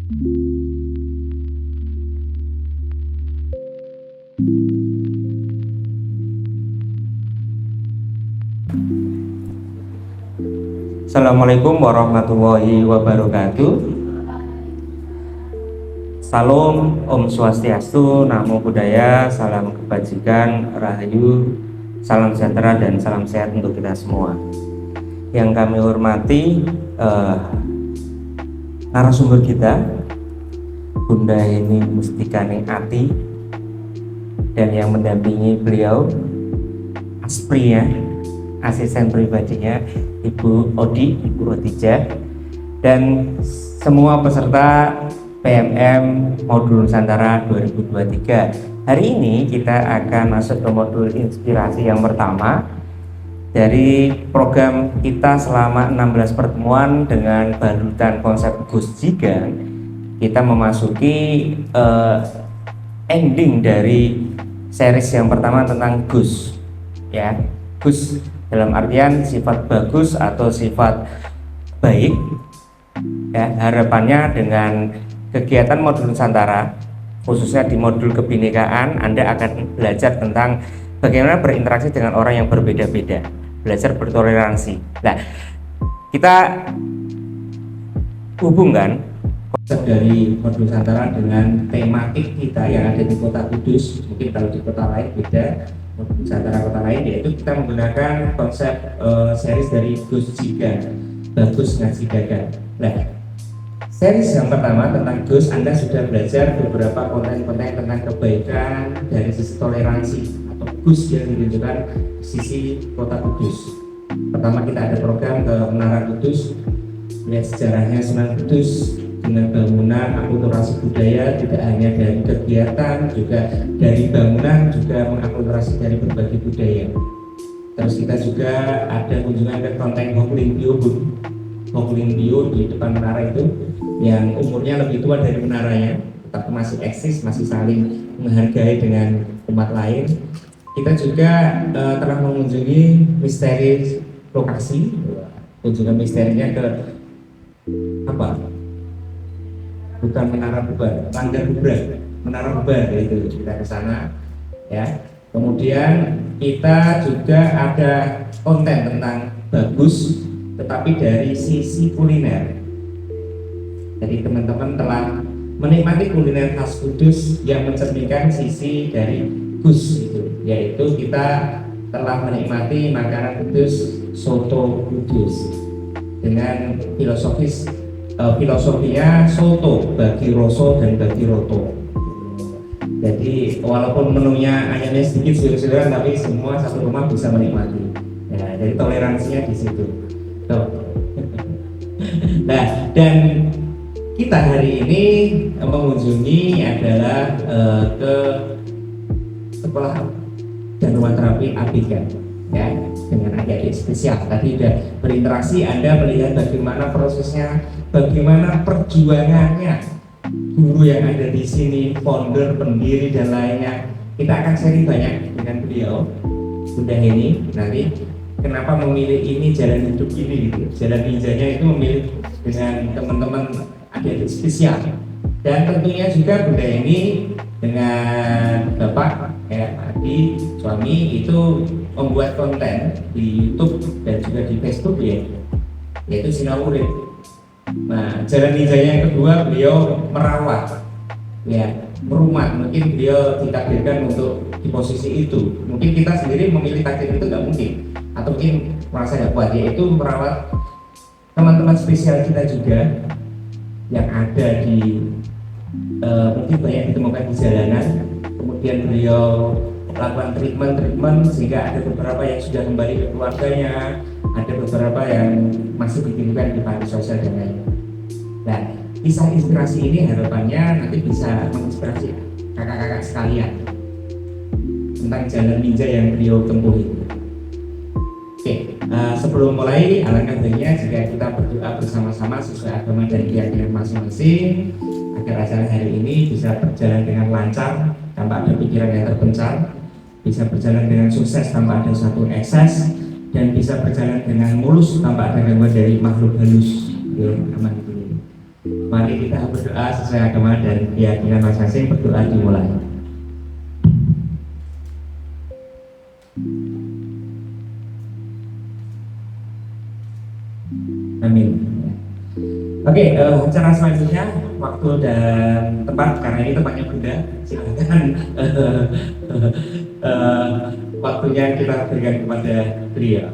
Assalamualaikum warahmatullahi wabarakatuh. Salam, Om Swastiastu, Namo Buddhaya, salam kebajikan, rahayu, salam sejahtera dan salam sehat untuk kita semua. Yang kami hormati narasumber kita, Bunda Heni Mustikaning Ati, dan yang mendampingi beliau Aspri ya, asisten pribadinya Ibu Odi, Ibu Rotija, dan semua peserta PMM Modul Nusantara 2023. Hari ini kita akan masuk ke modul inspirasi yang pertama dari program kita selama 16 pertemuan dengan balutan konsep Gus Jigan. Kita memasuki ending dari series yang pertama tentang Gus ya. Gus dalam artian sifat bagus atau sifat baik ya. Harapannya dengan kegiatan modul Nusantara, khususnya di modul kebinekaan, Anda akan belajar tentang bagaimana berinteraksi dengan orang yang berbeda-beda, belajar bertoleransi. Nah, kita hubungkan konsep dari modul Nusantara dengan tematik kita yang ada di Kota Kudus. Mungkin kalau di kota lain beda, modul Nusantara kota lain, yaitu kita menggunakan konsep series dari Gus Jigan, Bagus Ngaji Dagang. Nah, series yang pertama tentang Gus, Anda sudah belajar beberapa konten-konten tentang kebaikan dari sisi toleransi atau Gus yang menunjukkan sisi Kota Kudus. Pertama kita ada program ke Menara Kudus, lihat sejarahnya Sunan Kudus dengan bangunan akulturasi budaya, tidak hanya dari kegiatan, juga dari bangunan, juga mengakulturasi dari berbagai budaya. Terus kita juga ada kunjungan ke Kelenteng Hongling Bio di depan menara itu, yang umurnya lebih tua dari menaranya, tetapi masih eksis, masih saling menghargai dengan umat lain. Kita juga telah mengunjungi misteri lokasi, kunjungan misterinya ke apa? Bukan Menara Bubar, Langgar Bubar, Menara Bubar, itu kita ke sana ya. Kemudian kita juga ada konten tentang bagus, tetapi dari sisi kuliner. Jadi teman-teman telah menikmati kuliner khas Kudus yang mencerminkan sisi dari Gus itu, yaitu kita telah menikmati makanan Kudus, soto Kudus dengan filosofinya soto bagi roso dan bagi roto. Jadi walaupun menunya hanya sedikit saudara, tapi semua satu rumah bisa menikmati. Ya, jadi toleransinya di situ. Nah, dan kita hari ini mengunjungi adalah ke sekolah Januan Terapi ABK ya, dengan adik-adik spesial. Tadi sudah berinteraksi, Anda melihat bagaimana prosesnya, bagaimana perjuangannya guru yang ada di sini, founder, pendiri dan lainnya. Kita akan sharing banyak dengan beliau, Bunda Heni nanti. Kenapa memilih ini, jalan hidup ini gitu. Jalan ninjanya itu memilih dengan teman-teman adik-adik spesial. Dan tentunya juga Bunda Heni dengan Bapak Adi, suami, itu membuat konten di YouTube dan juga di Facebook ya, yaitu Sinar Urip. Nah, jalan ninjanya yang kedua, beliau merawat ya, merumah. Mungkin beliau ditakdirkan untuk di posisi itu. Mungkin kita sendiri memilih takdir itu nggak mungkin, atau mungkin merasa nggak kuat, yaitu merawat teman-teman spesial kita juga yang ada di mungkin banyak ditemukan di jalanan. Kemudian beliau lakukan treatment sehingga ada beberapa yang sudah kembali ke keluarganya, ada beberapa yang masih dikirimkan di panti sosial dan lain. Nah, kisah inspirasi ini harapannya nanti bisa menginspirasi kakak-kakak sekalian tentang jalan ninja yang beliau tempuh itu. Oke, sebelum mulai, alangkah baiknya jika kita berdoa bersama-sama sesuai agama dan keyakinan masing-masing, agar acara hari ini bisa berjalan dengan lancar tanpa ada pikiran yang terpencar, bisa berjalan dengan sukses tanpa ada satu ekses, dan bisa berjalan dengan mulus tanpa ada gangguan dari makhluk halus. Aman. Mari kita berdoa sesuai agama dan keyakinan masing-masing. Berdoa dimulai. Amin. Oke, acara selanjutnya waktu dan tempat karena ini tempatnya Bunda. Silakan waktunya kita berikan kepada beliau.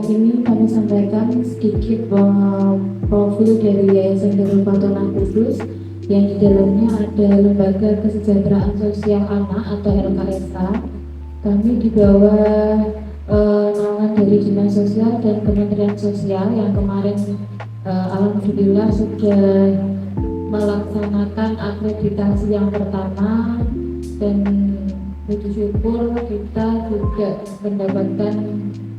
Ini kami sampaikan sedikit profil dari Yayasan Darul Fatona Kudus yang di dalamnya ada Lembaga Kesejahteraan Sosial Anak atau LKSA. Kami di bawah naungan dari Dinas Sosial dan Kementerian Sosial yang kemarin alhamdulillah sudah melaksanakan akreditasi yang pertama, dan puji syukur kita juga mendapatkan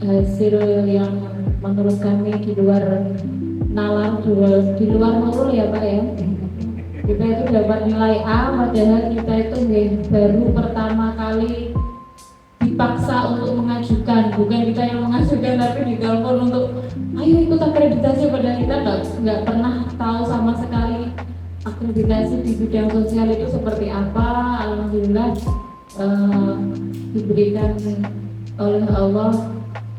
hasil yang menurut kami di luar nalar, di luar nurul ya Pak ya. Kita itu dapat nilai A, padahal kita itu baru pertama kali dipaksa untuk mengajukan, bukan kita yang mengajukan tapi ditelepon untuk ayo ikut akreditasi, padahal kita nggak pernah tahu sama sekali akreditasi di bidang sosial itu seperti apa. Alhamdulillah diberikan oleh Allah,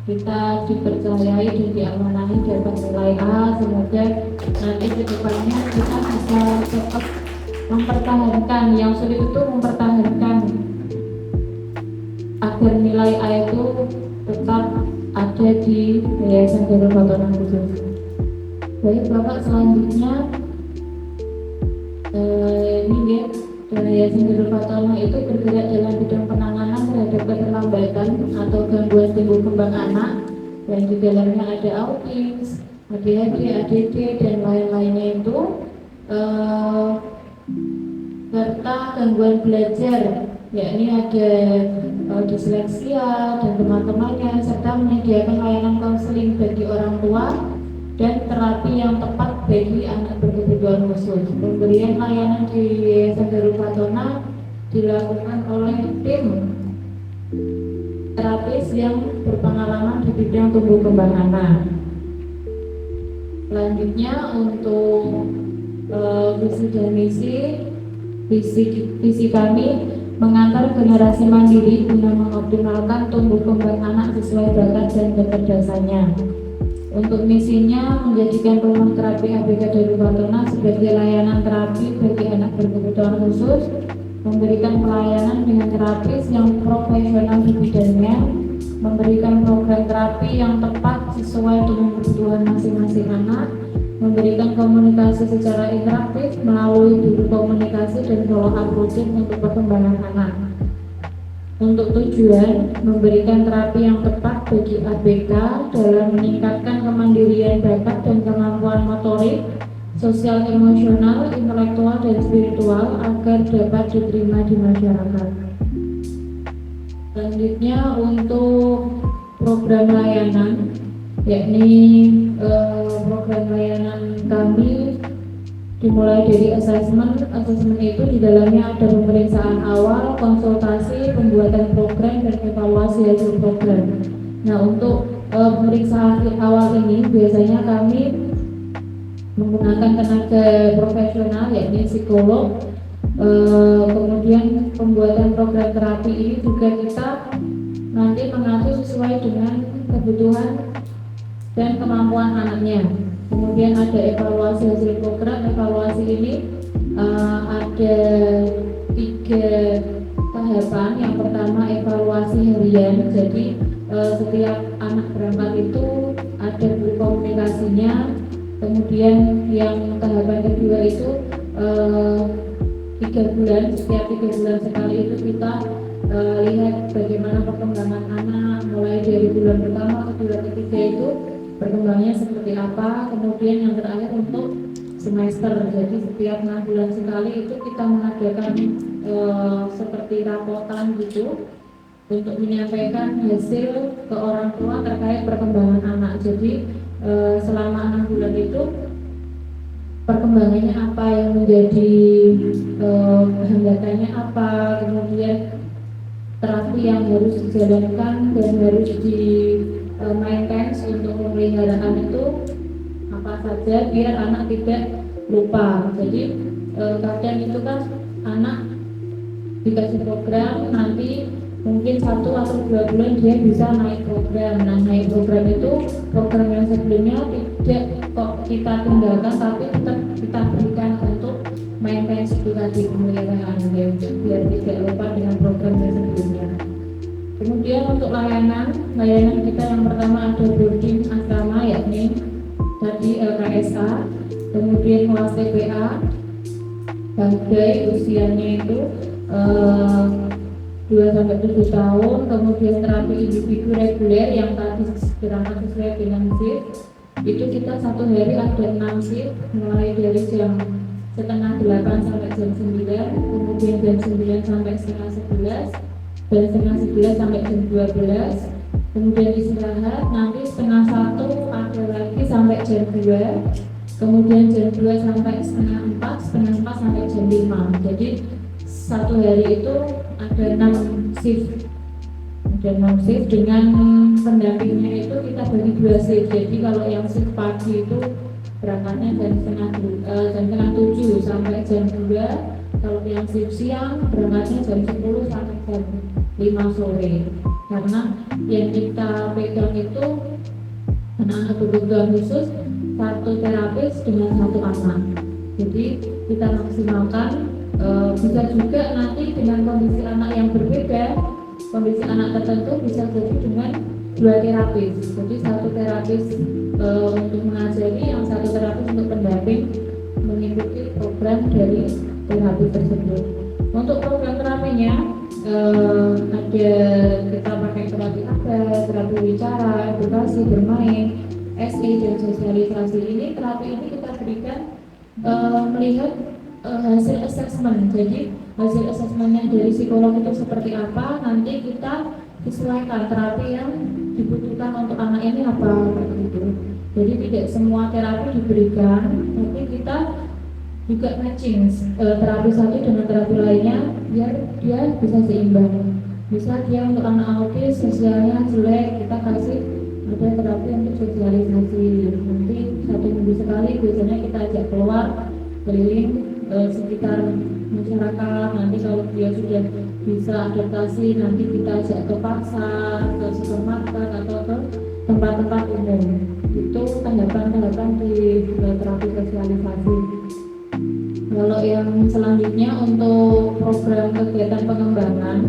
kita dipercayai dan diamanahi dapat nilai A. Semoga nanti ke depannya kita bisa tetap mempertahankan, yang sulit itu mempertahankan agar nilai A itu tetap ada di Yayasan Darul Fatona Kudus. Baik Bapak, selanjutnya ini ya, Yayasan Darul Fatona itu bergerak dalam bidang penanganan terhadap keterlambatan atau gangguan tumbuh kembang anak, yang di dalamnya ada autis, ADHD, ADD dan lain-lainnya itu, serta gangguan belajar, yakni ada disleksia dan teman-temannya, serta menyediakan layanan konseling bagi orang tua dan terapi yang tepat bagi anak berkebutuhan khusus. Pemberian layanan di Yayasan Darul Fatona dilakukan oleh tim terapis yang berpengalaman di bidang tumbuh kembang anak. Selanjutnya untuk visi dan visi kami mengantar generasi mandiri guna mengoptimalkan tumbuh kembang anak sesuai bakat dan kecerdasannya. Untuk misinya menjadikan rumah terapi ABK Darul Fatona sebagai layanan terapi bagi anak berkebutuhan khusus, memberikan pelayanan dengan terapis yang profesional di bidangnya, memberikan program terapi yang tepat sesuai dengan kebutuhan masing-masing anak, memberikan komunikasi secara interaktif melalui guru komunikasi dan follow-up rutin untuk perkembangan anak. Untuk tujuan memberikan terapi yang tepat bagi ABK dalam meningkatkan kemandirian bakat dan kemampuan motorik, sosial, emosional, intelektual, dan spiritual agar dapat diterima di masyarakat. Selanjutnya untuk program layanan, yakni program layanan kami dimulai dari asesmen itu di dalamnya ada pemeriksaan awal, konsultasi, pembuatan program, dan evaluasi hasil program. Nah, untuk pemeriksaan awal ini biasanya kami menggunakan tenaga profesional, yakni psikolog. Kemudian pembuatan program terapi ini juga kita nanti mengatur sesuai dengan kebutuhan dan kemampuan anaknya. Kemudian ada evaluasi hasil program. Evaluasi ini ada 3 tahapan. Yang pertama evaluasi harian, jadi setiap anak berangkat itu ada guru komunikasinya. Kemudian yang tahapan kedua itu 3 bulan, setiap 3 bulan sekali itu kita lihat bagaimana perkembangan anak mulai dari bulan pertama ke bulan ketiga itu perkembangannya seperti apa. Kemudian yang terakhir untuk semester, jadi setiap 6 bulan sekali itu kita mengadakan seperti rapotan gitu untuk menyampaikan hasil ke orang tua terkait perkembangan anak. Jadi selama 6 bulan itu perkembangannya apa yang menjadi hambatannya apa, kemudian terapi yang harus dijalankan dan harus di maintain untuk pemeliharaan itu apa saja biar anak tidak lupa. Jadi kadang itu kan anak dikasih program, nanti mungkin 1 atau 2 bulan dia bisa naik program. Nah, naik program itu program yang sebelumnya tidak kok kita tinggalkan, tapi tetap kita berikan untuk maintenance itu tadi, pemeliharaan biar tidak lupa dengan program yang sebelumnya. Kemudian untuk layanan kita yang pertama ada boarding asrama, yakni tadi LKSA, kemudian kelas TPA, bangkai usianya itu 2 sampai 7 tahun, kemudian terapi individu reguler yang tadi berangkat sesuai dengan shift, itu kita 1 hari ada 6 shift, mulai dari jam setengah 8 sampai jam 9, kemudian jam 9 sampai setengah 11, dan setengah 11 sampai jam 12, kemudian istirahat, nanti setengah 1 ada lagi sampai jam 2, kemudian jam 2 sampai setengah 4, setengah 4 sampai jam 5. Jadi 1 hari itu ada 6 shift, dengan pendampingnya itu kita bagi 2 shift. Jadi kalau yang shift pagi itu berangkatnya jam setengah 7 sampai jam 2, kalau yang shift siang berangkatnya jam 10 sampai jam 5 sore. Karena yang kita pegang itu anak-anak berkebutuhan khusus, 1 terapis dengan 1 anak. Jadi kita maksimalkan. Bisa juga nanti dengan kondisi anak yang berbeda, kondisi anak tertentu bisa jadi dengan 2 terapis. Jadi 1 terapis untuk mengajari, yang 1 terapis untuk pendamping mengikuti program dari terapi tersebut. Untuk program terapinya ada kita pakai terapi terapi bicara, edukasi, bermain, SI dan sosialisasi. Terapi ini kita berikan melihat hasil assessment. Jadi hasil assessmentnya dari psikolog itu seperti apa, nanti kita sesuaikan terapi yang dibutuhkan untuk anak ini apa gitu. Jadi tidak semua terapi diberikan, tapi kita juga matching terapi satu dengan terapi lainnya biar dia bisa seimbang. Misal dia untuk anak autis sosialnya jelek, kita kasih ada terapi untuk sosialisasi. Nanti 1 minggu sekali biasanya kita ajak keluar keliling sekitar masyarakat. Nanti kalau dia sudah bisa adaptasi, nanti kita ajak ke pasar, ke supermarket atau ke tempat-tempat umum. Itu tahapan-tahapan di terapi sosialisasi. Kalau yang selanjutnya untuk program kegiatan pengembangan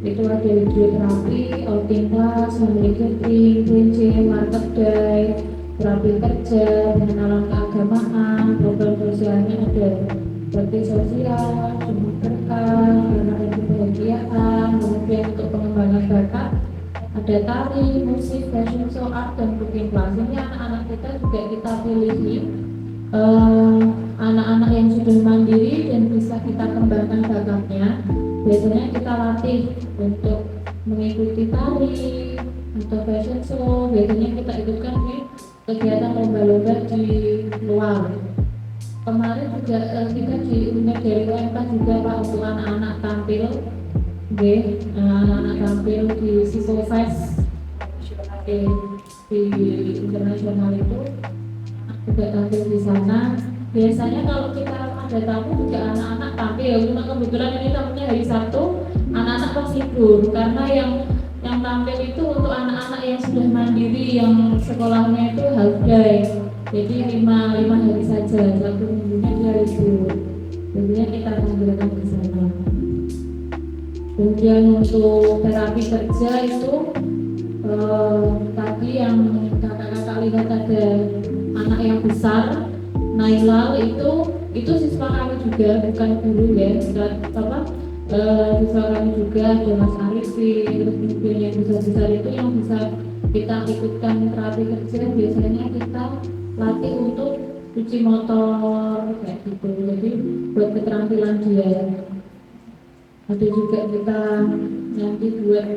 itu ada hidroterapi, outing class, family gathering, PJ, market day, terapi kerja, pengenalan keagamaan, program sosialnya ada bakti sosial, jumlah berkah, anak kebahagiaan, kemudian untuk pengembangan bakat ada tari, musik, fashion show, art, dan cooking class. Ini anak-anak kita juga kita pilih anak-anak yang sudah mandiri dan bisa kita kembangkan bakatnya. Biasanya kita latih untuk mengikuti tari atau fashion show. Biasanya kita ikutkan di kegiatan lomba-lomba di luar. Kemarin juga kita diundang dari UMK juga Pak untuk anak-anak tampil, anak-anak tampil di Psikofest di internasional itu juga tampil di sana. Biasanya kalau kita ada tamu juga anak-anak tampil, cuma kebetulan ini tamunya hari Sabtu, anak-anak pas libur karena yang tampil itu untuk anak-anak yang sudah mandiri yang sekolahnya itu half day. Jadi 5 hari saja, 1 minggunya dia libur. Biasanya kita tampilkan di sana. Kemudian untuk terapi kerja itu tadi yang kakak-kakak lihat ada anak yang besar, Nailal itu siswa kami juga, bukan guru ya, siswa kami juga ada Mas Arifin. Terus kemudian yang besar-besar itu yang bisa kita ikutkan terapi kerja, biasanya kita latih untuk cuci motor kayak gitu. Jadi buat keterampilan dia. Ada juga kita nanti buat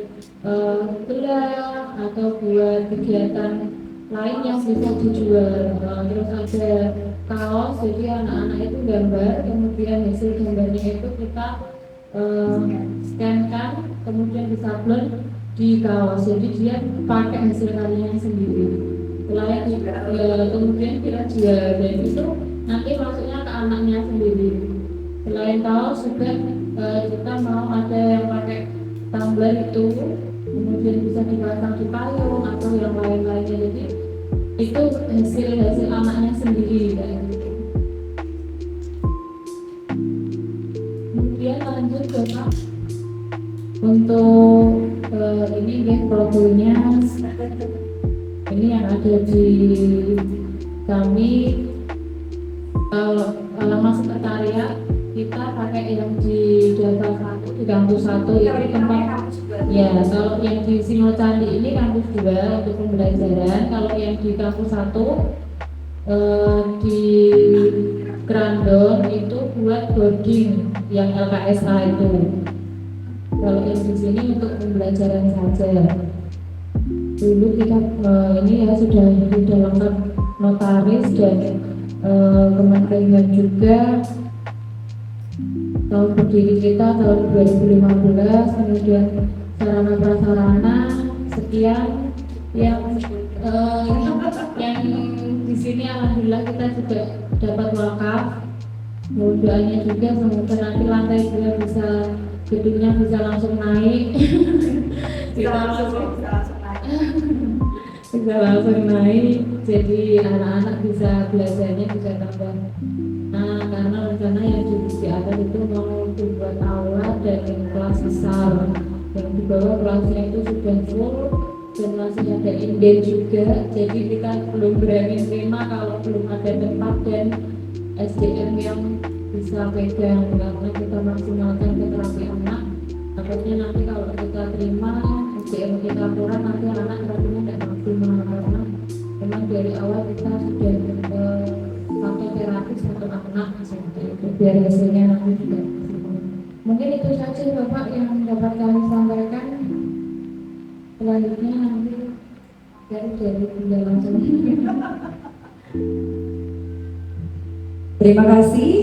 gelang atau buat kegiatan lain yang bisa dijual. Terus ada kaos, jadi anak-anak itu gambar, kemudian hasil gambarnya itu kita scan-kan, kemudian disablon di kaos, jadi dia pakai hasil karyanya sendiri. Selain kemudian kita jual, dan itu nanti masuknya ke anaknya sendiri. Selain kaos juga kita mau ada yang pakai tumbler itu, kemudian bisa dipasang di payung atau yang lain-lainnya. Jadi itu hasil anaknya sendiri kayak gitu. Kemudian lanjut ke Pak untuk ini ya profilnya. Ini yang ada di kami masuk sekretariat, kita pakai yang di data 1 di kampus 1 itu tempat ya. Kalau yang di Singocandi ini kampus 2 untuk pembelajaran. Kalau yang di kampus 1 di Grandon itu buat boarding yang LKSA itu. Kalau yang di sini untuk pembelajaran saja. Dulu kita ini ya sudah lengkap notaris dan kementerian juga. Tahun berdiri kita tahun 2015, kemudian sarana prasarana sekian yang di sini alhamdulillah kita juga dapat wakaf. Doanya juga semoga nanti lantai 2 bisa, gedungnya bisa langsung naik. bisa langsung naik, jadi anak-anak bisa belajarnya bisa tambah. Nah, karena rencana yang di atas itu mau dibuat aula dan kelas besar, yang di bawah kelasnya itu sudah full dan masih ada inden juga. Jadi kita belum berani terima kalau belum ada tempat dan SDM yang bisa pegang, karena kita maksimalkan ke terapi anak. Takutnya nanti kalau kita terima SDM kita kurang, nanti anak terapinya tidak maksimal, karena memang dari awal kita sudah pakai terapi satu anak seperti itu, biar hasilnya nanti juga maksimal. Mungkin itu saja Bapak yang dapat kami sampaikan. Selanjutnya nanti dari Bunda langsung. Terima kasih,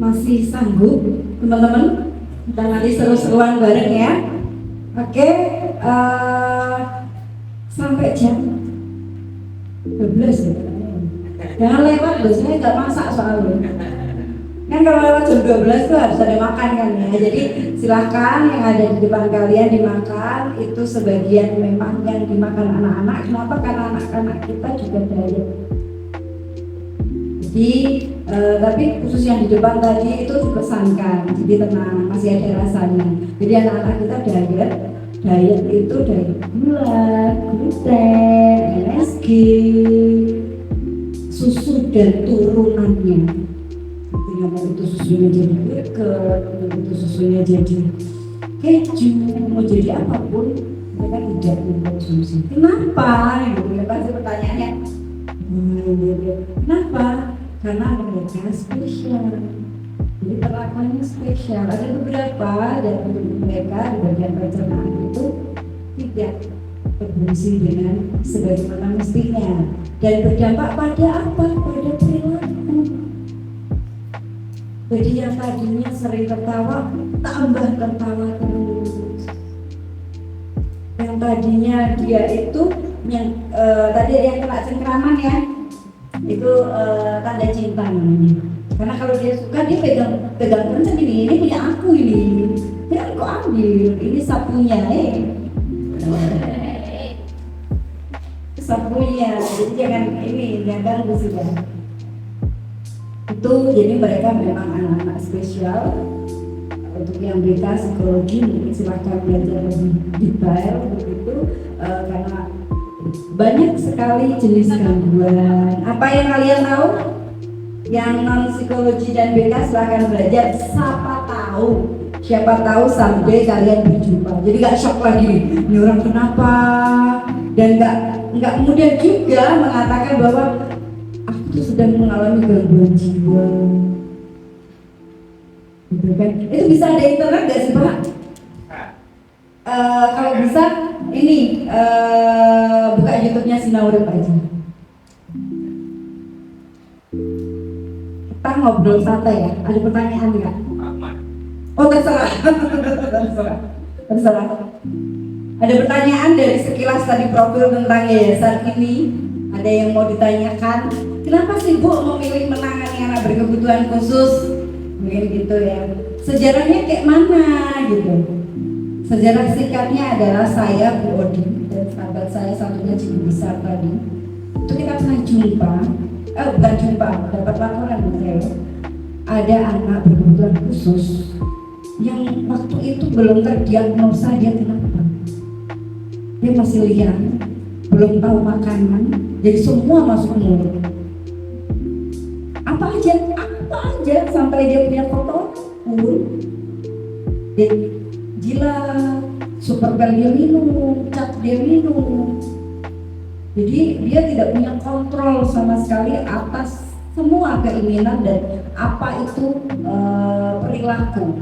masih sanggup teman-teman? Kita nanti seru-seruan bareng ya. Oke, sampai jam 12 ya. Jangan lewat loh, saya nggak masak soalnya. Kan kalau lewat jam 12 tuh harus ada makan kan ya. Jadi silahkan yang ada di depan kalian dimakan. Itu sebagian memang yang dimakan anak-anak. Kenapa? Karena anak-anak kita juga diet. Jadi tapi khusus yang di depan tadi itu dipesankan. Jadi tenang, masih ada rasanya. Jadi anak-anak kita diet itu dari gula, gluten, MSG, susu dan turunannya. Artinya mau itu susunya jadi yogurt, mau itu susunya jadi keju, mau jadi apapun, mereka tidak mengkonsumsi. Kenapa? Gitu pasti pertanyaannya. Kenapa? Karena mereka spesial. Jadi perlakuannya spesial. Ada beberapa dari mereka di bagian pencernaan itu tidak berfungsi dengan sebagaimana mestinya dan berdampak pada apa? Pada perilaku. Jadi yang tadinya sering tertawa tambah tertawa terus. Yang tadinya dia itu yang tadi yang kena cengkraman ya, itu tanda cinta namanya. Karena kalau dia suka dia pegang kencang, ini punya aku ini. Ya kok ambil, ini sapunya sapunya, jadi jangan ganggu sudah. Itu jadi mereka memang anak-anak spesial. Untuk yang BK psikologi mungkin silahkan belajar lebih detail begitu, karena banyak sekali jenis gangguan. Apa yang kalian tahu? Yang non psikologi dan BK silahkan belajar. Siapa tahu sampai kalian berjumpa. Jadi gak shock lagi, ini orang kenapa? Dan nggak mudah juga mengatakan bahwa aku tuh sedang mengalami gangguan jiwa. Gitu kan? Itu bisa ada internet nggak sih Pak? Kalau bisa ini buka YouTube-nya Sinaurip aja. Kita ngobrol santai ya. Ada pertanyaan nggak? Oh terserah. terserah. Ada pertanyaan dari sekilas tadi profil tentang yayasan ini. Ada yang mau ditanyakan? Kenapa sih Bu memilih menangani anak berkebutuhan khusus? Mungkin gitu ya. Sejarahnya kayak mana gitu? Sejarah singkatnya adalah saya, Bu Odi, dan sahabat saya satunya Cibi Besar tadi. Itu kita pernah jumpa, bukan jumpa, dapat laporan saya. Ada anak berkebutuhan khusus yang waktu itu belum terdiagnosa dia kenapa. Dia masih liar, belum tahu makanan, jadi semua masuk mulut. Apa aja sampai dia punya foto, dia gila, super pel dia minum, cat dia minum. Jadi dia tidak punya kontrol sama sekali atas semua keinginan dan apa itu perilaku.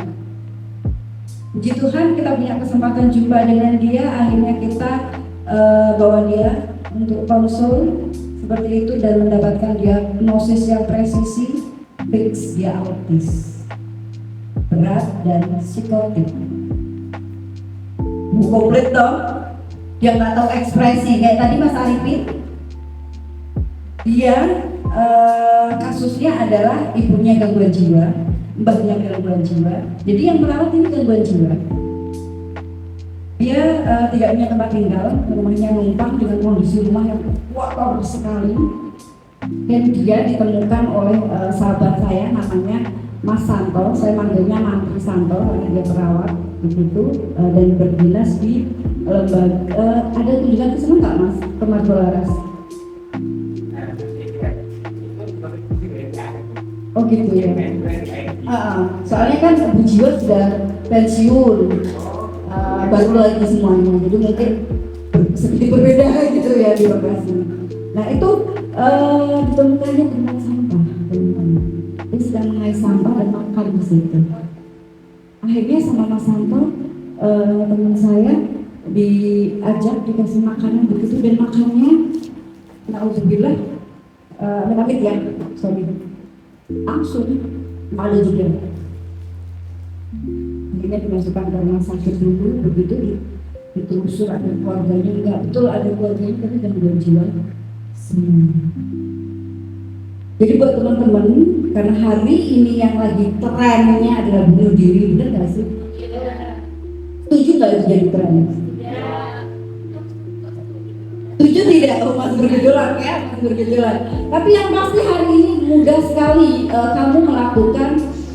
Puji Tuhan kita punya kesempatan jumpa dengan dia, akhirnya kita bawa dia untuk konsul seperti itu dan mendapatkan diagnosis yang presisi, fix dia autis berat dan psikotik. Komplit dong, dia nggak tahu ekspresi kayak tadi Mas Arifin. Dia kasusnya adalah ibunya gangguan jiwa, mbahnya gangguan jiwa. Jadi yang merawat ini gangguan jiwa. Dia tidak punya tempat tinggal, rumahnya numpang dengan kondisi rumah yang kotor sekali. Dan dia ditemukan oleh sahabat saya namanya Mas Santo, saya manggilnya Mantri Santo karena dia perawat begitu dan berdinas di lembaga. Ada tunjukan ke sana nggak Mas? Ke Margolaras? Oh gitu ya. Soalnya kan Bu Jiwa sudah pensiun, baru lagi semuanya, jadi mungkin sedikit berbeda gitu ya di lokasi. Nah itu ditemukannya dengan sampah, teman-teman. Dia sedang mengais sampah dan makan di situ. Akhirnya sama Mas Santo, teman saya diajak dikasih makanan begitu dan makannya, nauzubillah, amit ya, sorry, langsung malu juga. Akhirnya dimasukkan ke rumah sakit dulu, begitu ditelusur ada keluarganya, enggak betul ada keluarganya tapi gangguan jiwa. Jadi buat teman-teman, karena hari ini yang lagi trennya adalah bunuh diri, benar nggak sih? Setuju nggak itu jadi tren? Setuju tidak? Oh masih bergejolak ya, masih bergejolak. Tapi yang pasti hari ini mudah sekali kamu melakukan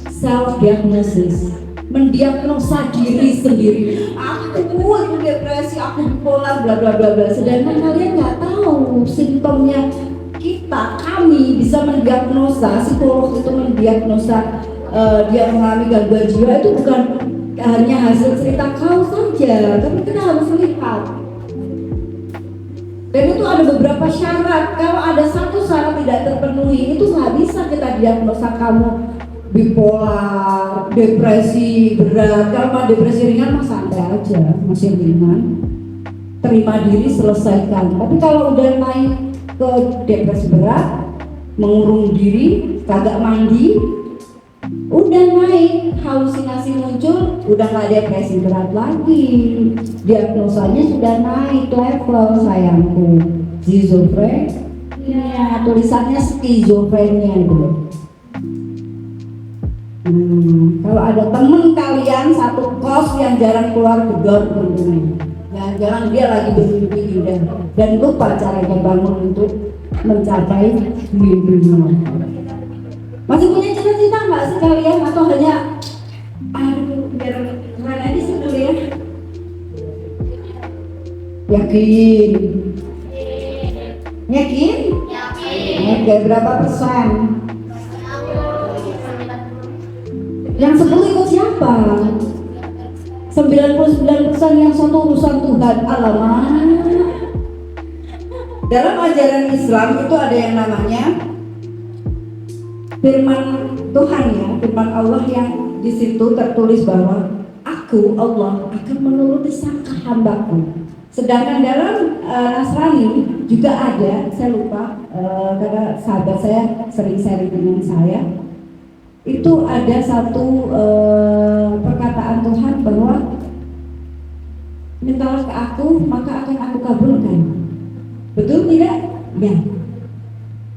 self diagnosis, mendiagnosa diri sendiri. Aku depresi, aku bipolar, bla bla bla bla. Sedangkan kalian nggak tahu simptomnya. Kami bisa mendiagnosa, psikolog itu mendiagnosa dia mengalami gangguan jiwa itu bukan hanya hasil cerita kau saja, tapi kita harus lihat. Dan itu ada beberapa syarat. Kalau ada satu syarat tidak terpenuhi, itu nggak bisa kita diagnosa kamu bipolar, depresi berat. Kalau mau depresi ringan mah santai aja, masih ringan. Terima diri, selesaikan. Tapi kalau udah naik ke depresi berat, mengurung diri, kagak mandi, udah naik, halusinasi muncul, udah nggak depresi berat lagi, diagnosanya sudah naik level sayangku, schizofrenia, tulisannya skizofrenia itu. Kalau ada temen kalian satu kos yang jarang keluar gedor tentunya. Jangan dia lagi bermimpi indah dan lupa caranya bangun untuk mencapai mimpinya. Masih punya cita-cita nggak sih kalian atau hanya biar keren aja sih dulu ya? Yakin? Yakin? Oke, berapa persen? Yang 10 ikut siapa? 99% yang satu urusan Tuhan. Alamak. Dalam ajaran Islam itu ada yang namanya firman Tuhan ya, firman Allah yang di situ tertulis bahwa aku Allah akan menuruti sangka hambaku. Sedangkan dalam Nasrani juga ada, saya lupa karena sahabat saya sering sharing dengan saya, itu ada satu perkataan Tuhan bahwa mintalah ke aku maka akan aku kabulkan. Betul tidak? Ya.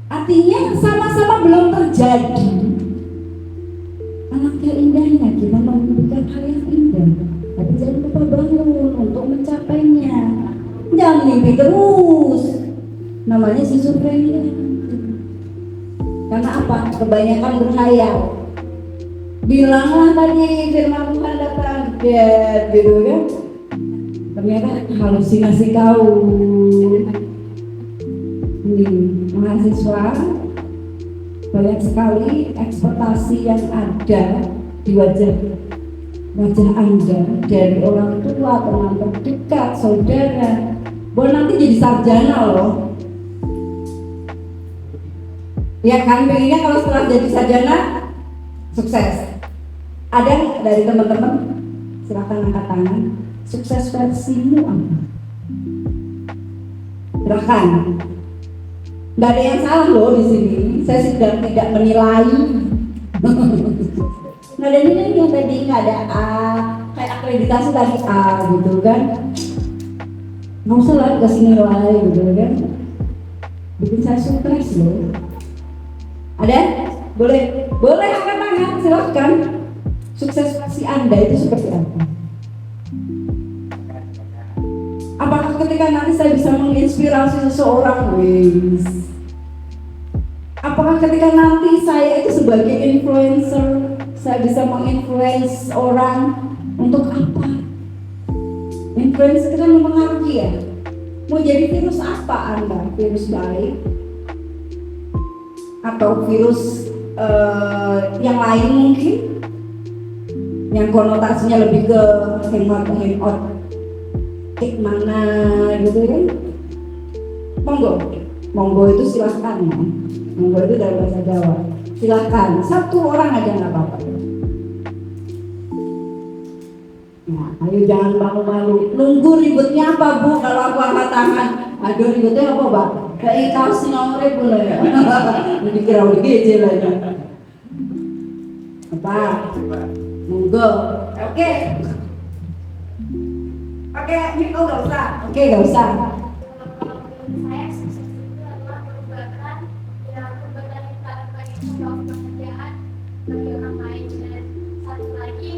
Artinya sama-sama belum terjadi. Alangkah indahnya kita memimpikan hal yang indah, tapi jangan lupa bangun untuk mencapainya. Jangan mimpi terus. Namanya schizophrenia. Karena apa? Kebanyakan berhayal. Bilanglah tadi firman Tuhan datang, gitu kan? Ternyata halusinasi kau. Mahasiswa banyak sekali ekspektasi yang ada di wajah Anda dari orang tua, teman terdekat, saudara, bahwa nanti jadi sarjana loh. Ya kan, pengennya kalau setelah jadi sarjana sukses. Ada dari teman-teman, silakan angkat tangan. Sukses versimu apa? Silakan. Nggak ada yang salah loh di sini. Saya sedang tidak menilai. Nggak ada nilainya tadi, nggak ada A. Kayak akreditasi tadi A gitu kan. Nggak usah lah kasih nilai gitu kan. Bikin saya sukses loh. Ada? Boleh? Boleh angkat tangan, silakan. Sukses versi Anda itu seperti apa? Apakah ketika nanti saya bisa menginspirasi seseorang? Wis. Apakah ketika nanti saya itu sebagai influencer, saya bisa menginfluence orang untuk apa? Influencer itu kan mempengaruhi ya. Mau jadi virus apa Anda? Virus baik? Atau virus yang lain mungkin? Yang konotasinya lebih ke hangout kayak mana gitu kan? Monggo itu silahkan ya. Monggo itu dari bahasa Jawa. Silahkan, satu orang aja nggak apa-apa. Nah, ayo jangan malu-malu. Nunggu ribetnya apa Bu? Kalau aku angkat tangan, aduh ribetnya apa Pak? Kayak kasih nomornya pun ya. Dikira udah gede lagi. Apa? Monggo. Oke. Oke, ini nggak usah. Oke, nggak usah. Saya sukses itu adalah merupakan pekerjaan bagi orang lain, dan satu lagi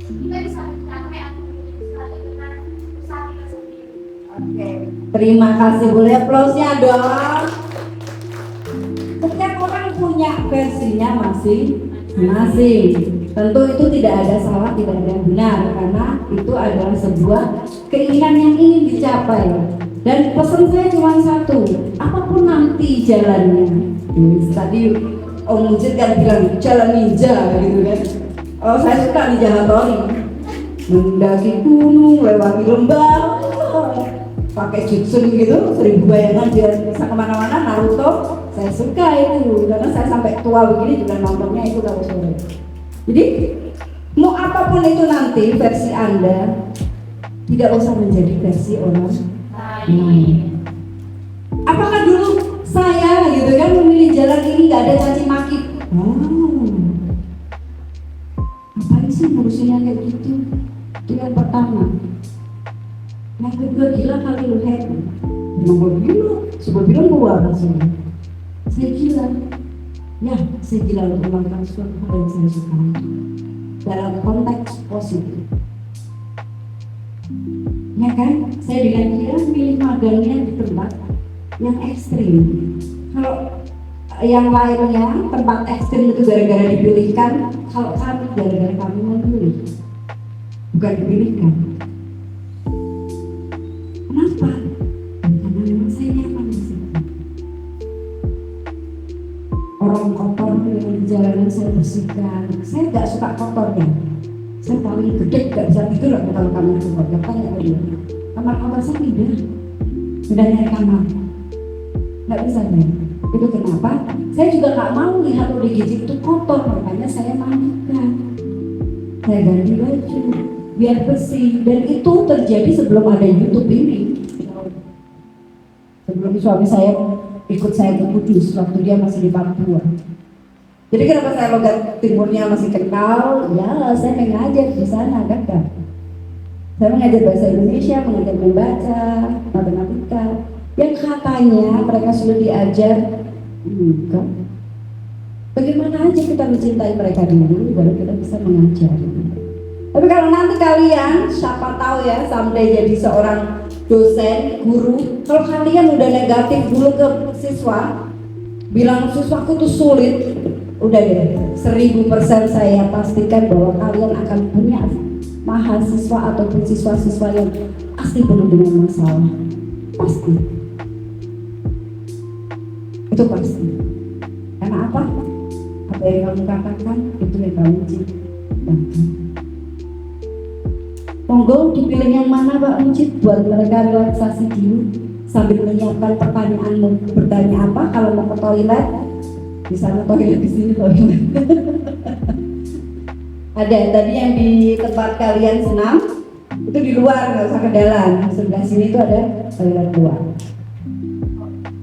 kita bisa mencapai atau menjadi sesuatu dengan usaha kita sendiri. Oke, terima kasih. Boleh aplausnya dong. Setiap orang punya versinya masing-masing. Tentu itu tidak ada salah, tidak ada yang benar, karena itu adalah sebuah keinginan yang ingin dicapai. Dan pesan saya cuma satu, apapun nanti jalannya. Tadi Om Mujid kan bilang jalan ninja gitu kan. Oh, saya suka ninja Hattori. Mendaki gunung, lewati lembah, pakai jutsun gitu, 1000 bayangan biar bisa kemana-mana. Naruto, saya suka itu, karena saya sampai tua begini juga nontonnya itu kalau sore. Jadi mau apapun itu nanti versi Anda, tidak usah menjadi versi orang lain. Apakah dulu saya gitu kan memilih jalan ini nggak ada caci maki? Ngapain sih ngurusinnya kayak gitu? Itu yang pertama. Yang kedua, gila kali lu happy. Nomor gila, sebuah bilang keluar langsung. Saya gila. Ya, saya gila untuk melakukan sesuatu hal yang saya suka dalam konteks positif. Ya kan, saya dengan dia pilih magangnya di tempat yang ekstrim. Kalau yang lainnya tempat ekstrim itu gara-gara dipilihkan, kalau kami gara-gara kami memilih, bukan dipilihkan. Kenapa? Karena memang saya nyaman di situ. Orang kotor yang di jalanan saya bersihkan. Saya nggak suka kotornya. Saya paling gede nggak bisa tidur lah kalau kamar kotor. Apa ya dia? Kamar kotor saya pindah nyari kamar. Nggak bisa nih. Itu kenapa? Saya juga nggak mau lihat ODGJ itu kotor, makanya saya mandikan. saya ganti baju biar bersih, dan itu terjadi sebelum ada YouTube ini. Sebelum suami saya ikut saya ke Kudus waktu dia masih di Papua. Jadi kenapa saya logat timurnya masih kenal? Ya, saya mengajar di sana kan. Saya mengajar bahasa Indonesia, mengajar membaca, matematika. Yang katanya mereka sudah diajar, enggak. Bagaimana aja kita mencintai mereka dulu, baru kita bisa mengajari. Tapi kalau nanti kalian, siapa tahu ya, someday jadi seorang dosen, guru, kalau kalian udah negatif dulu ke siswa, bilang siswaku tuh sulit, udah deh, 1000% saya pastikan bahwa kalian akan punya mahasiswa ataupun siswa-siswa yang pasti penuh dengan masalah, pasti. Itu pasti. Karena apa? Apa yang kamu katakan itu yang kamu ciptakan. Monggo dipilih yang mana Pak Mujib buat mereka relaksasi dulu sambil menyiapkan pertanyaanmu. Bertanya apa? Kalau mau ke toilet, di sana toilet, di sini toilet. Ada tadi yang di tempat kalian senam itu di luar, nggak usah ke dalam. Sebelah sini itu ada toilet luar.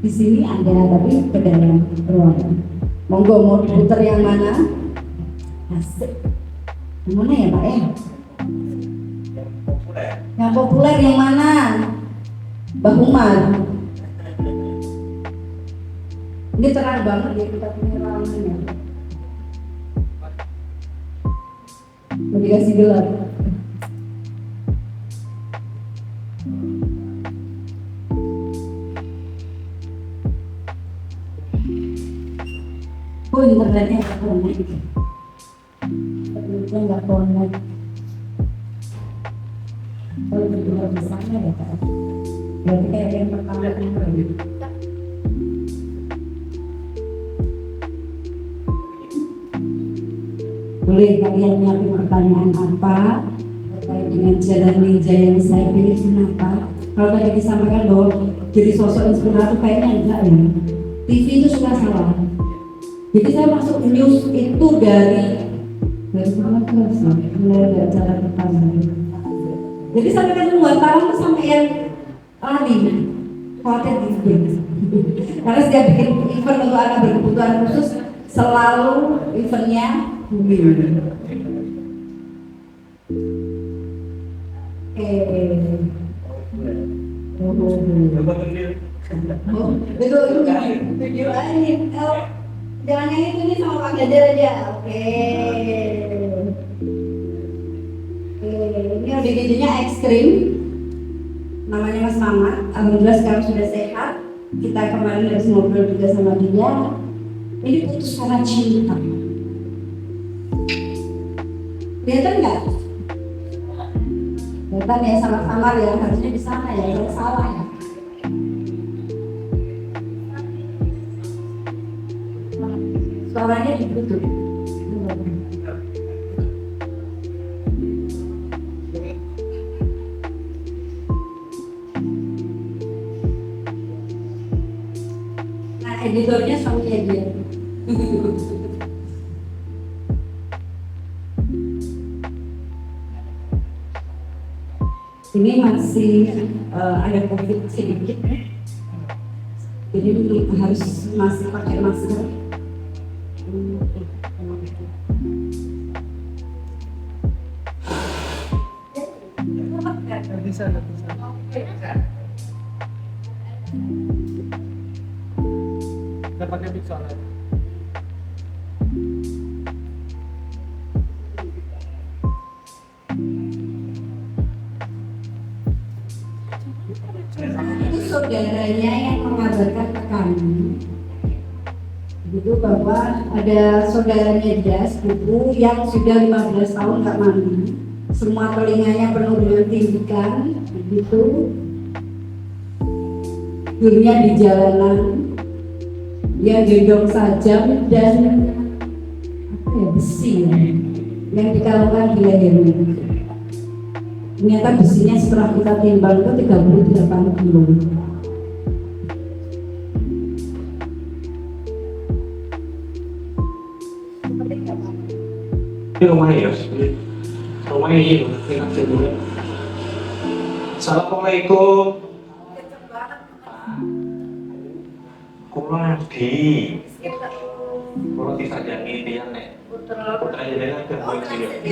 Di sini ada, tapi ke dalam ruangan. Monggo mau diputar yang mana? Asik. Yang mana ya Pak ya? Yang populer yang mana? Mbak Umar. Ini terang banget ya kita punya ruangannya. Mau dikasih gelap. Oh, internetnya nggak connect. Internetnya nggak connect. Kalau berdua di sana ya Kak. Berarti kayak yang pertama kemarin. Boleh kalian nyiapin pertanyaan apa terkait dengan jalan ninja yang saya pilih, kenapa? Kalau tadi disampaikan bahwa jadi sosok inspiratif, kayaknya enggak ya. TV itu suka salah. Jadi saya masuk news itu dari mana kelas ya? Mulai dari acara pertama. Jadi sampai ketemu wartawan sampai yang lari, khawatir gitu. Karena setiap bikin event untuk anak berkebutuhan khusus selalu eventnya booming. Itu video lain. Jangan yang itu nih sama Pak Ganjar aja. Oke. Ini ODGJ-nya ekstrim. Namanya Mas Mamat. Alhamdulillah sekarang sudah sehat. Kita kemarin habis ngobrol juga sama dia. Ini putus karena cinta. Kelihatan nggak? Kelihatan ya, samar-samar ya. Harusnya di sana ya, yang salah ya. Suaranya ditutup. Nah, editornya suaminya dia. Ini masih ada COVID sedikit, jadi harus masih pakai masker. Bisa. Udah pakai mic soalnya. Itu saudaranya yang mengabarkan ke kami, begitu bahwa ada saudaranya dia sepupu yang sudah 15 tahun nggak mandi, semua telinganya penuh dengan tindikan, begitu tidurnya di jalanan, dia gendong sajam dan apa ya, besi ya, yang dikalungkan di lehernya. Ternyata besinya setelah kita timbang itu 38 kilo. Ini rumahnya ya? Main, kita dulu. Assalamualaikum. Kula di. Kula disajani tiang nek. Putra jenengan gabung sini.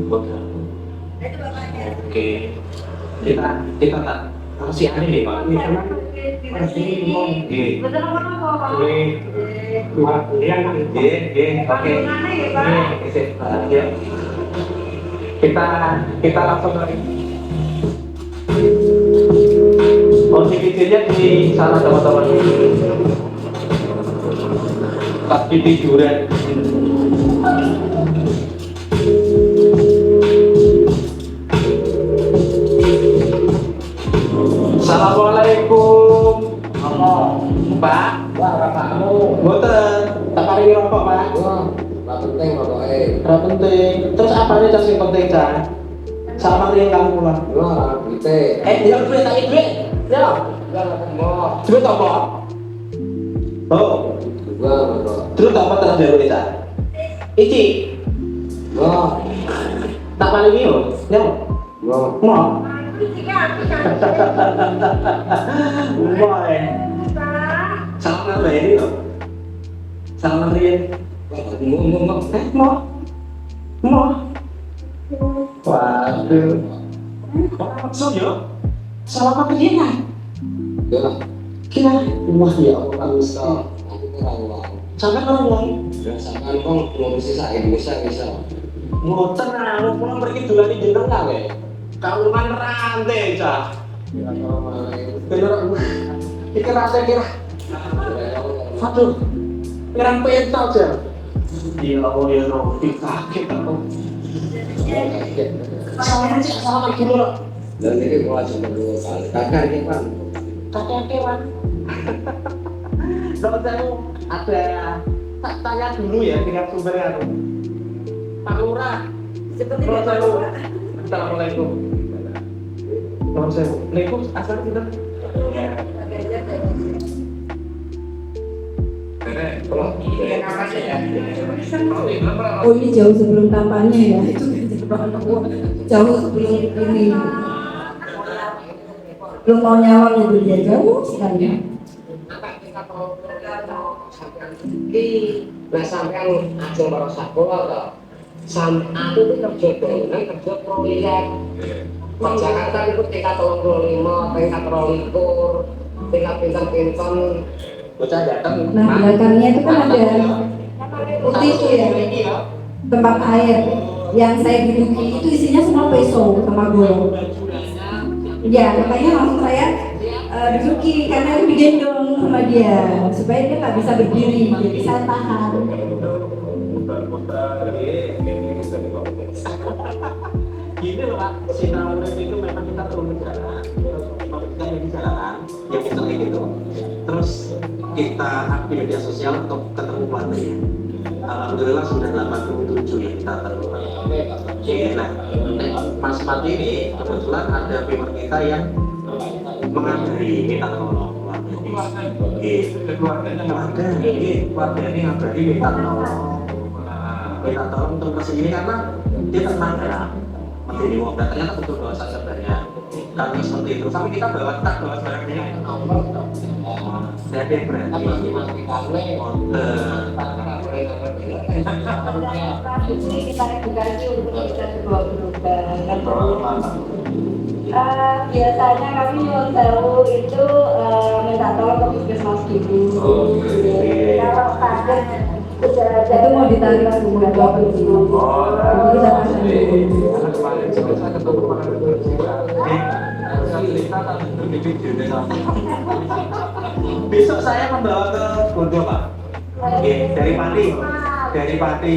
Bukan. Oke. Kita tak masih ada nih Pak. Ini memang masih nggih. Oke. Ya. Kita langsung lagi. Posisinya di sana teman-teman. Lagi tiduran. Assalamualaikum. Pak. Wah, bapakmu. Mboten. Tak paringi rokok, Pak. Wah, nggak penting rokoke. Ora penting. Terus apa nih yang penting, Cak? Sama riyen kamu pulang. Wah, ora duite. Ya duit tak duit. Ya. Enggak ketemu. Duit apa? Oh, Juga rokoke. terus apa tak jero Cak? Iki. Wah, Tak paringi yo. Ya. wah. Mau. Mau. Salam nambah ini loh. Salam riyen. Ngomong. Mau. Waduh. Kok maksud yo? Salam apa riyen lah? Ya lah. Kira. Wah ya Allah. Aku bisa. Aku kurang uang. Sampai ngomong. Dan sampean kok ngurusi sak Indonesia bisa. Ngoten aku pulang pergi dolani jenengan ya. Kaungan rantai cah. Ya kalau malah Bener iki rasa kira. Waduh. Pirang pental aja. Ya Allah ya Rabbi kaget aku. Salaman dulu. dan ini kalau cuma 2 kali. Kakak ini kan. Kakek kewan. Dokter saya ada tak tanya dulu ya dengan sumbernya aku. Pak Lurah. Seperti Kalau biasa, saya Pak. Assalamualaikum. Kalau saya Assalamualaikum asal kita. Oh ini jauh sebelum kampanye ya, itu jauh sebelum ini, belum mau nyawang itu dia jauh sekali. Nah sampean ajeng karo sakola to. Aku iki kerja bangunan, kerja proyek. Di Jakarta itu tingkat 35, tingkat 22, tingkat pinten-pinten. Bocah datang. Nah belakangnya itu kan ada putih itu ya, tempat air yang saya duduki itu isinya semua peso sama golong. Ya makanya langsung saya duduki karena aku digendong sama dia supaya dia nggak bisa berdiri, jadi saya tahan. Gini loh Pak, sinar urip itu memang kita turun ke jalan, kita di jalanan, ya misalnya gitu. Terus kita aktif media sosial untuk ketemu keluarganya. Alhamdulillah sudah 87 yang kita temukan. Nah, Mas Mati ini kebetulan ada viewer kita yang mengabari minta tolong keluarga ini ngabari minta tolong untuk kesini karena dia tenang ya menjadi wong dan ternyata betul bahwa sebenarnya kami seperti itu tapi kita bawa barangnya jadi berarti Ini kita edukasi untuk kita sebuah berubah. Biasanya kami nyuwun sewu itu minta tolong ke puskesmas dulu. Kalau kaget itu mau ditarik semua kita pasang besok saya membawa ke Bondo Pak. Dari Pati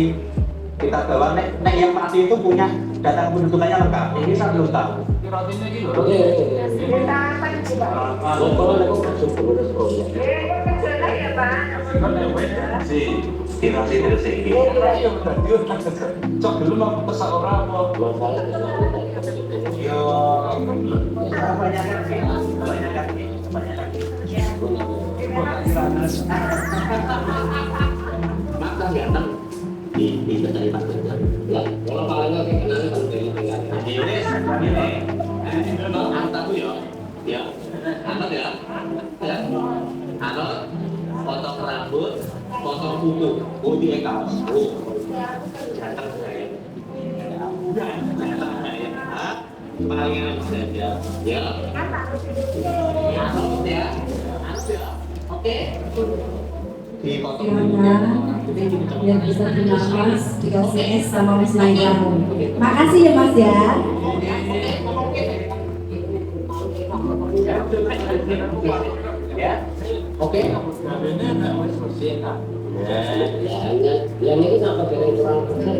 kita bawa nek yang Pati itu punya data kependudukannya lengkap. Ini saya belum tahu. Tirasi dari sini. Cok dulu mau pesan orang apa? Yo, kebanyakan. Maka ganteng. itu dari Pak Ganjar. Ya, kalau palingnya kayak kenal kan dari tinggal. Jadi ini anut aku ya, ya, anut ya, ya, anut, potong rambut, potong kuku, dia kaos, ganteng saya, ganteng saya, palingan saja, ya, anut ya, oke. Silakan yang bisa dinapas dikasih es sama Mas Naila. Makasih ya Mas ya. Ya, oke. Ya ini kenapa dari kurang kerja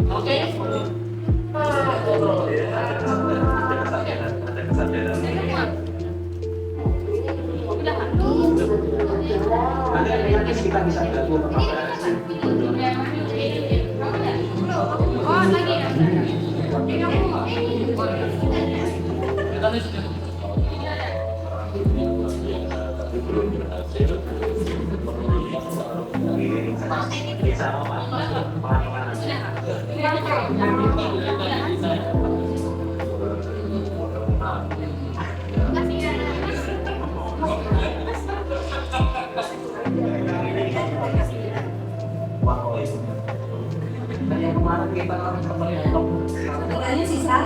Oke. Kita bisa gabung. Oh, lagi ya. Katanya sisa.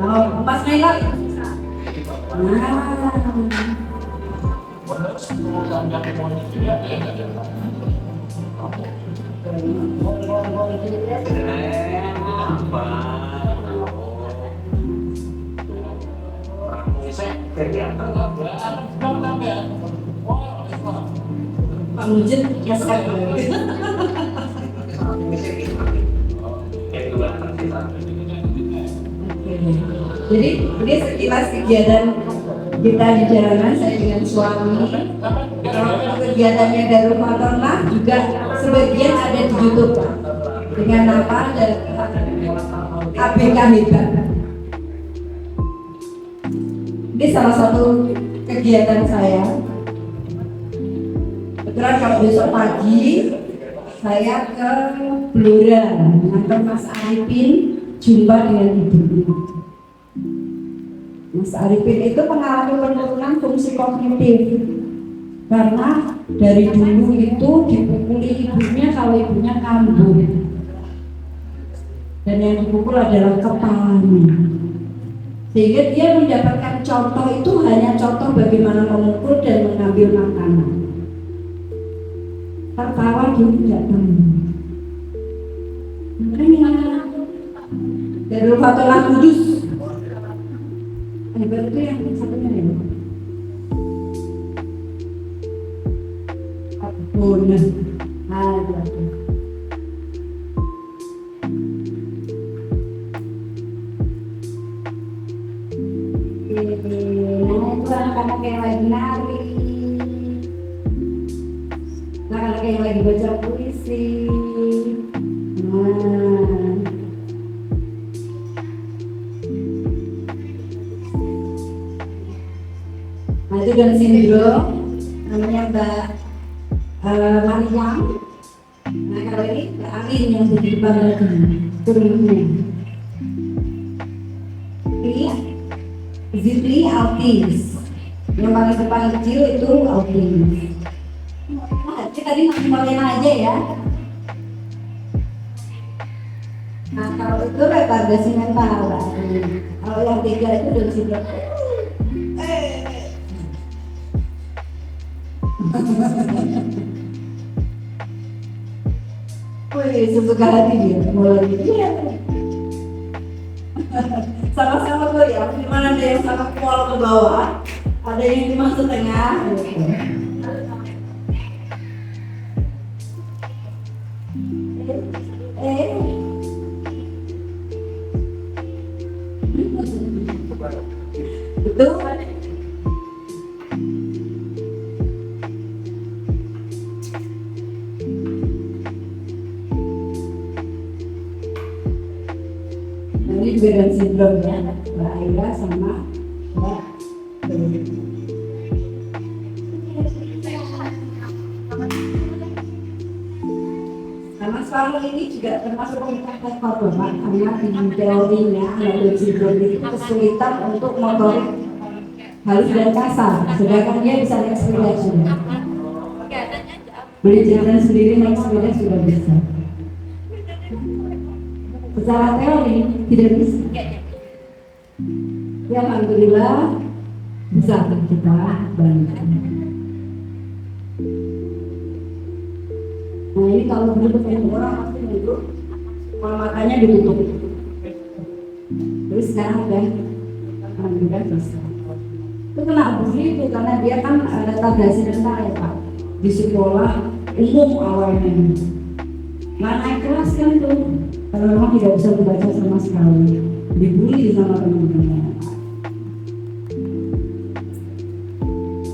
Oh, Mas Naila. Nah. Pak Mujid kasar. Jadi ini sekilas kegiatan kita di jalanan saya dengan suami. Kalau kegiatannya Darul Fatonah juga sebagian ada di YouTube dengan nama dan ABK Hebat. Ini salah satu kegiatan saya. Kebetulan kalau besok pagi saya ke Blora mengantar Mas Arifin jumpa dengan ibunya. Mas Arifin itu mengalami penurunan fungsi kognitif karena dari dulu itu dipukuli ibunya kalau ibunya kambuh dan yang dipukul adalah kepalanya, sehingga dia mendapatkan contoh itu hanya contoh bagaimana memukul dan mengambil makanan. Tertawa dia tidak tahu. Makanya Darul Fatonah Kudus Hebat itu yang satunya ya. Benar. Ada. Nah, itu anak-anak yang lagi nari, anak-anak yang lagi baca puisi. Nah itu Down syndrome, namanya Mbak Mariam. Nah kalau ini Mbak Arin yang di depan lagi, turunnya. Ini Zidri autis, yang paling depan kecil itu autis. Nah kita tadi ngomongin aja ya. Nah kalau itu retardasi mental, kalau yang 3 itu Down syndrome. Wih, sesuka hati dia mulai dia. Sama-sama tuh ya, dimana ada yang sama kual ke bawah, ada yang cuma setengah. Betul. Ini juga Down syndrome ya, baik. Naira sama Mbak Dewi. Nah, Mas Fahmi ini juga termasuk pengikut rekor Bapak karena di teorinya anak sindrom itu kesulitan untuk motorik halus dan kasar, sedangkan dia bisa naik sepeda sudah. Beli jalan sendiri, naik sepeda sudah bisa. Secara teori tidak bisa. Ya alhamdulillah bisa kita bantu. Nah ini kalau belum ketemu orang pasti duduk, kalau matanya ditutup. Terus sekarang udah alhamdulillah bisa. Itu kena begitu karena dia kan retardasi mental ya Pak. Di sekolah umum awalnya. Nggak naik kelas kan tuh, karena memang tidak bisa membaca sama sekali. Dibully sama teman-teman.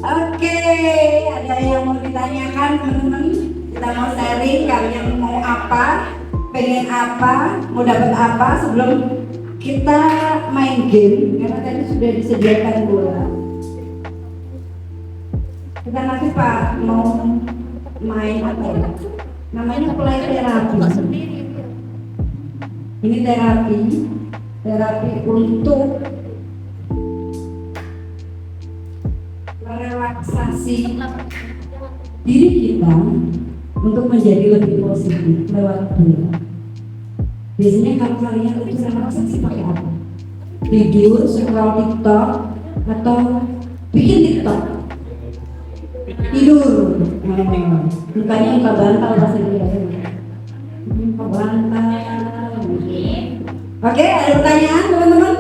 Oke, ada yang mau ditanyakan teman-teman? Kita mau sharing, kalian mau apa, pengen apa, mau dapat apa sebelum kita main game. Karena tadi sudah disediakan bola. Kita nanti Pak mau main apa ya? Namanya play terapi. Ini terapi untuk merelaksasi diri kita untuk menjadi lebih positif lewat bola. Biasanya kalau kalian itu relaksasi pakai apa? Tidur, scroll TikTok, atau bikin TikTok? Tidur. Mukanya muka bantal bahasa Indonesia. Muka bantal. Oke, ada pertanyaan teman-teman?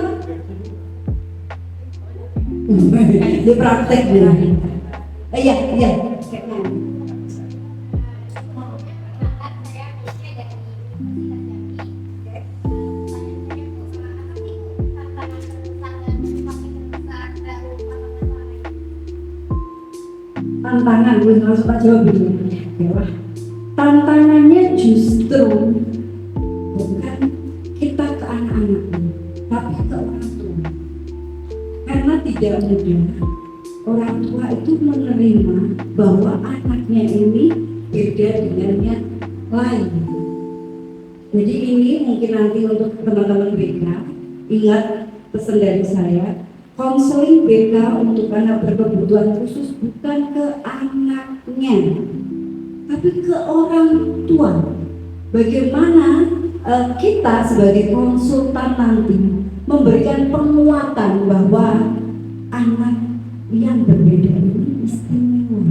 Di praktek dulu. Iya. Tantangan, gue langsung tak jawab dulu. Tantangannya justru bukan kita ke anak-anak, tapi ke orang tua. Karena tidak mudah orang tua itu menerima bahwa anaknya ini beda dengan yang lain. Jadi ini mungkin nanti untuk teman-teman BK, ingat pesan dari saya. Konseling BK untuk anak berkebutuhan khusus bukan ke anaknya, tapi ke orang tua. Bagaimana kita sebagai konsultan nanti memberikan penguatan bahwa anak yang berbeda ini istimewa,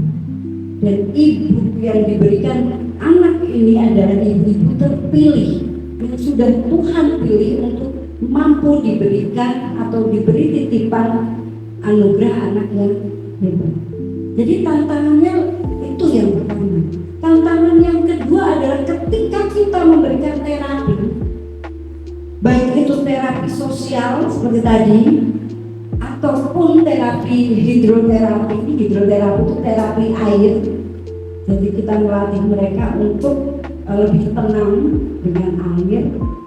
dan ibu yang diberikan anak ini adalah ibu terpilih yang sudah Tuhan pilih untuk mampu diberikan atau diberi titipan anugerah anak yang hebat. Jadi tantangannya itu yang pertama. Tantangan yang kedua adalah ketika kita memberikan terapi, baik itu terapi sosial seperti tadi, ataupun terapi hidroterapi. Hidroterapi itu terapi air. Jadi kita melatih mereka untuk lebih tenang dengan air,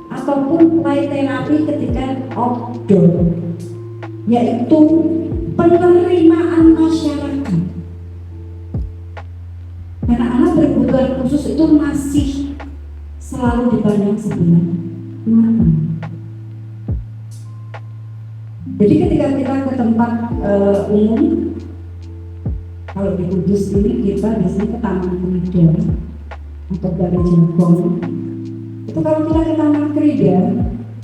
ataupun play terapi ketika outdoor, yaitu penerimaan masyarakat. Karena anak berkebutuhan khusus itu masih selalu dipandang sebelah mata. Jadi ketika kita ke tempat umum, kalau di Kudus ini kita biasanya ke Taman Krida atau Balai Jagong. Itu kalau kita ke Taman Krida,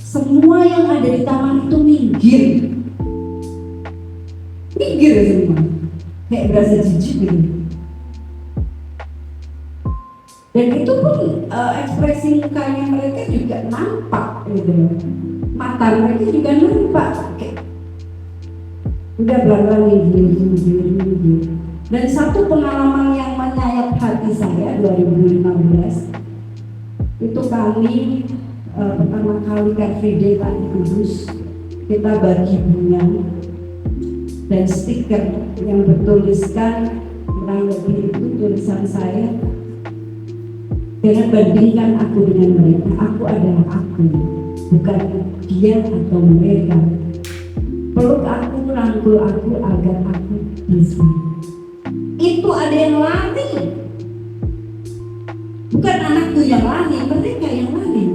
semua yang ada di taman itu minggir semua, kayak berasa jijik gitu. Dan itu pun ekspresi mukanya mereka juga nampak gitu, mata mereka juga nampak, kayak udah pelan-pelan minggir. Dan satu pengalaman yang menyayat hati saya 2015 itu kami pertama kali Car Free Day Pak di Kudus, kita bagi bunga dan stiker yang bertuliskan kurang lebih itu tulisan saya, jangan bandingkan aku dengan mereka, aku adalah aku, bukan dia atau mereka. peluk aku, rangkul aku agar aku bisa. Itu ada yang lari, bukan anakku yang lari, mereka yang lari.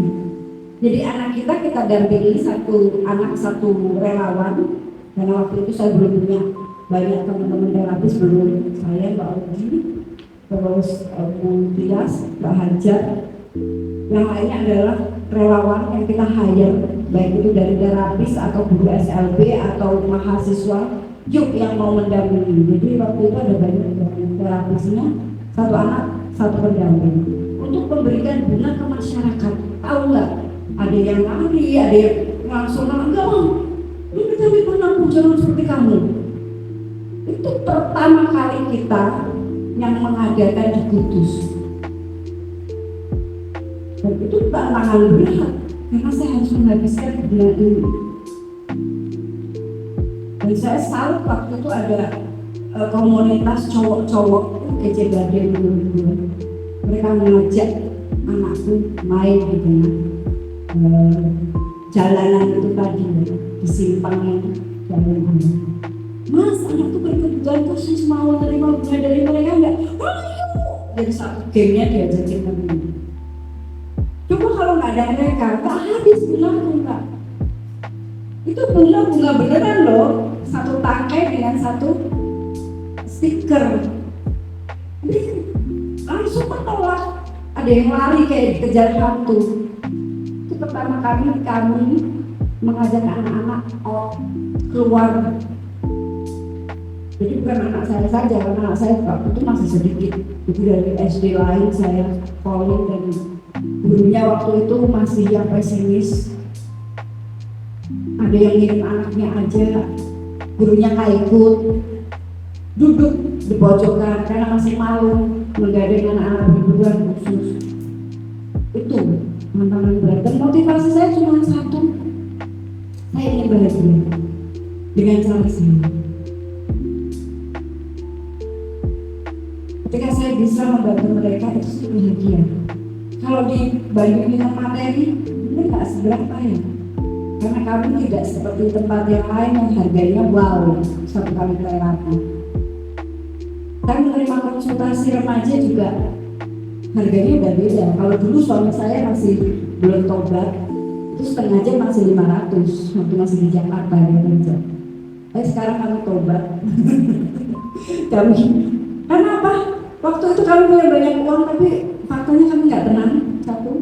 Jadi anak kita dampingi satu anak satu relawan, karena waktu itu saya belum punya banyak teman-teman terapis, belum saya, Mbak Ogi, terus Bu Tias, Mbak Hajar, yang lainnya adalah relawan yang kita hire, baik itu dari terapis atau guru SLB atau mahasiswa, yuk yang mau mendampingi. Jadi waktu itu ada banyak terapisnya, satu anak satu pendamping untuk memberikan guna ke masyarakat. Tahu nggak? Ada yang lari, ada yang langsung enggak mau. Ini kami pernah jangan seperti kamu. Itu pertama kali kita yang mengadakan di Kudus. Dan itu tantangan berat karena saya harus menghabiskan bulan ini. Dan saya salut waktu itu ada komunitas cowok-cowok kecil gede dulu. Mereka mengajak anakku main di tengah jalanan itu tadi, di simpang yang jalanan. Mas, anakku berkebutuhan khusus mau terima bunga dari mereka enggak? Ayo! Jadi satu gamenya diajakin temen. Coba kalau nggak ada mereka, nggak habis bungaku Kak. Itu bunga beneran loh, satu tangkai dengan satu stiker. Jadi langsung menolak. Ada yang lari kayak dikejar hantu. Itu pertama kali kami mengajak anak-anak keluar. Jadi bukan anak saya saja, karena anak saya waktu itu masih sedikit. Itu dari SD lain saya calling, dan gurunya waktu itu masih yang pesimis. Ada yang ngirim anaknya aja, gurunya nggak ikut, duduk di pojokan karena masih malu menggandeng anak-anak berkebutuhan khusus. Itu tantangan berat. Dan motivasi saya cuma satu, saya ingin bahagia dengan cara saya. Ketika saya bisa membantu mereka, itu bahagia. Kalau dibandingin dengan materi, ini nggak seberapa ya. Karena kami tidak seperti tempat yang lain yang harganya wow, satu kali terapi. Kami menerima konsultasi remaja juga harganya udah beda. Kalau dulu suami saya masih belum tobat, itu setengah jam masih 500 waktu masih di Jakarta dia kerja. Tapi sekarang kami tobat. Kami, karena apa? Waktu itu kami punya banyak uang, tapi faktanya kami nggak tenang. Satu,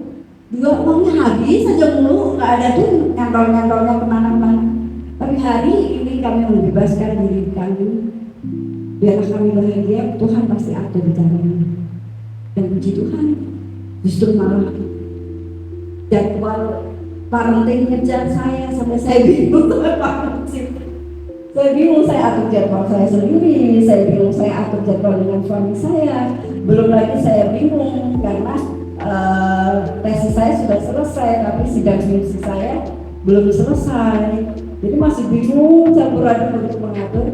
dua, uangnya habis saja mulu, nggak ada tuh nyantol-nyantolnya kemana-mana. Tapi hari ini kami membebaskan diri kami, biar kami bahagia. Tuhan pasti atur caranya. Dan puji Tuhan, justru malah jadwal parenting ngejar saya sampai saya bingung sama parenting. Saya bingung, saya atur jadwal saya sendiri, saya bingung saya atur jadwal dengan suami saya. Belum lagi saya bingung karena tesis saya sudah selesai, tapi sidang skripsi saya belum selesai. Jadi masih bingung, campur aduk untuk mengatur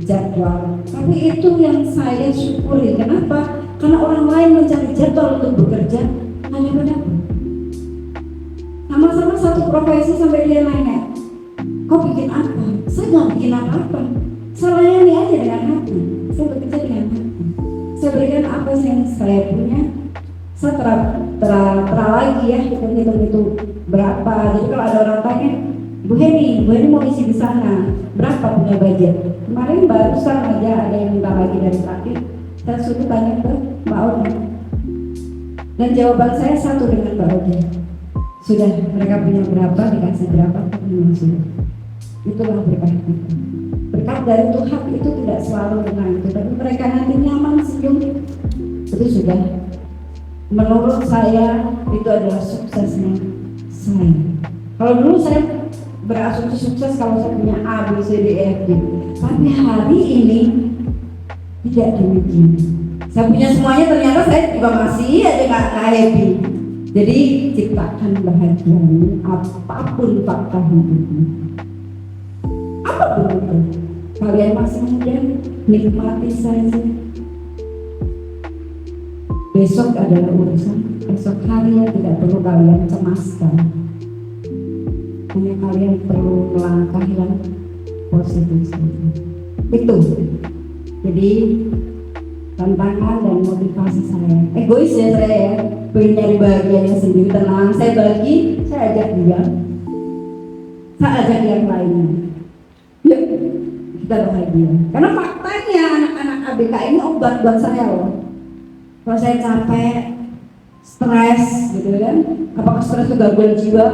jadwal. Tapi itu yang saya syukuri. Kenapa? Karena orang lain mencari jadwal untuk bekerja hanya padaku. Sama-sama satu profesi sampai dia nanya, kau bikin apa? Saya nggak bikin apa-apa. Saya layani aja dengan hati. Saya bekerja dengan hati. Saya berikan apa yang saya punya. Saya terang lagi ya, hitung itu berapa. Jadi kalau ada orang tanya, Bu Heni mau isi di sana, berapa punya budget? Kemarin barusan aja ada yang minta lagi dari Sakit. Saya suruh tanya ke Mbak Ogi. Dan jawaban saya satu dengan Mbak Ogi. Sudah, mereka punya berapa, dikasih berapa, sudah. Itulah berkah kita. Berkat dari Tuhan itu tidak selalu menang, tapi mereka nanti nyaman senyum. Itu sudah, menurut saya itu adalah suksesnya saya. Kalau dulu saya berasumsi sukses kalau saya punya A, B, C, D, E, F, G. Tapi hari ini tidak demikian. Saya punya semuanya, ternyata saya juga masih aja nggak happy. Jadi ciptakan bahagiamu apapun fakta hidupmu. Apapun itu, kalian masih muda, nikmati saja. Besok adalah urusan, esok hari yang tidak perlu kalian cemaskan. Hanya kalian perlu melangkah yang positif itu. Jadi tantangan dan motivasi saya. Egois ya saya ya, pengen nyari bahagianya sendiri, tenang. Saya bagi, saya ajak dia, saya ajak yang lainnya. Yuk kita bahagia. Karena faktanya anak-anak ABK ini obat buat saya loh. Kalau saya capek, stres gitu kan, apakah stres itu gangguan jiwa?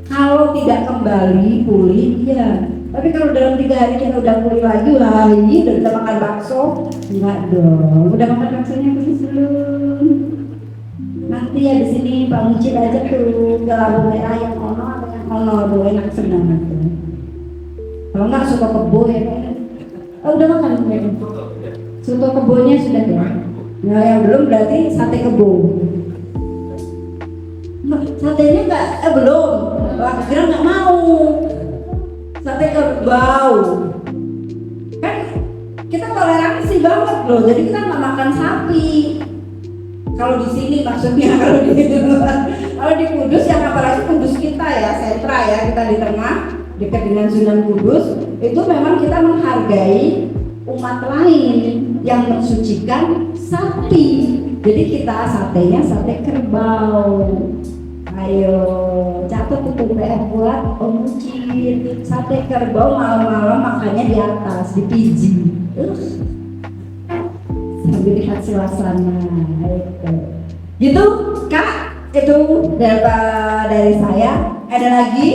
Kalau tidak kembali pulih, iya. Tapi kalau dalam 3 hari kita udah pulih lagi, wah ini udah bisa makan bakso, enggak dong. Udah makan baksonya belum? Nanti ya di sini Pak Mucit aja tuh ke lampu merah yang ono, tuh enak senang tuh. Kalau nggak soto kebo ya kan? Oh, udah makan ya? Soto kebonya sudah ya? Nah yang belum berarti sate kebo. Satenya nggak, belum. Wah kira nggak mau. Sate kerbau. Kan kita toleransi banget loh. Jadi kita nggak makan sapi. Kalau di sini maksudnya kalau di Kudus yang apalagi Kudus kita ya, sentra ya, kita di tengah dekat dengan Sunan Kudus, itu memang kita menghargai umat lain yang mensucikan sapi. Jadi kita satenya sate kerbau. Ayo catat itu PR buat Om Mucit. Sate kerbau malam-malam makannya di atas, di piji. Sambil lihat suasana. Gitu Kak, itu dari saya. Ada lagi?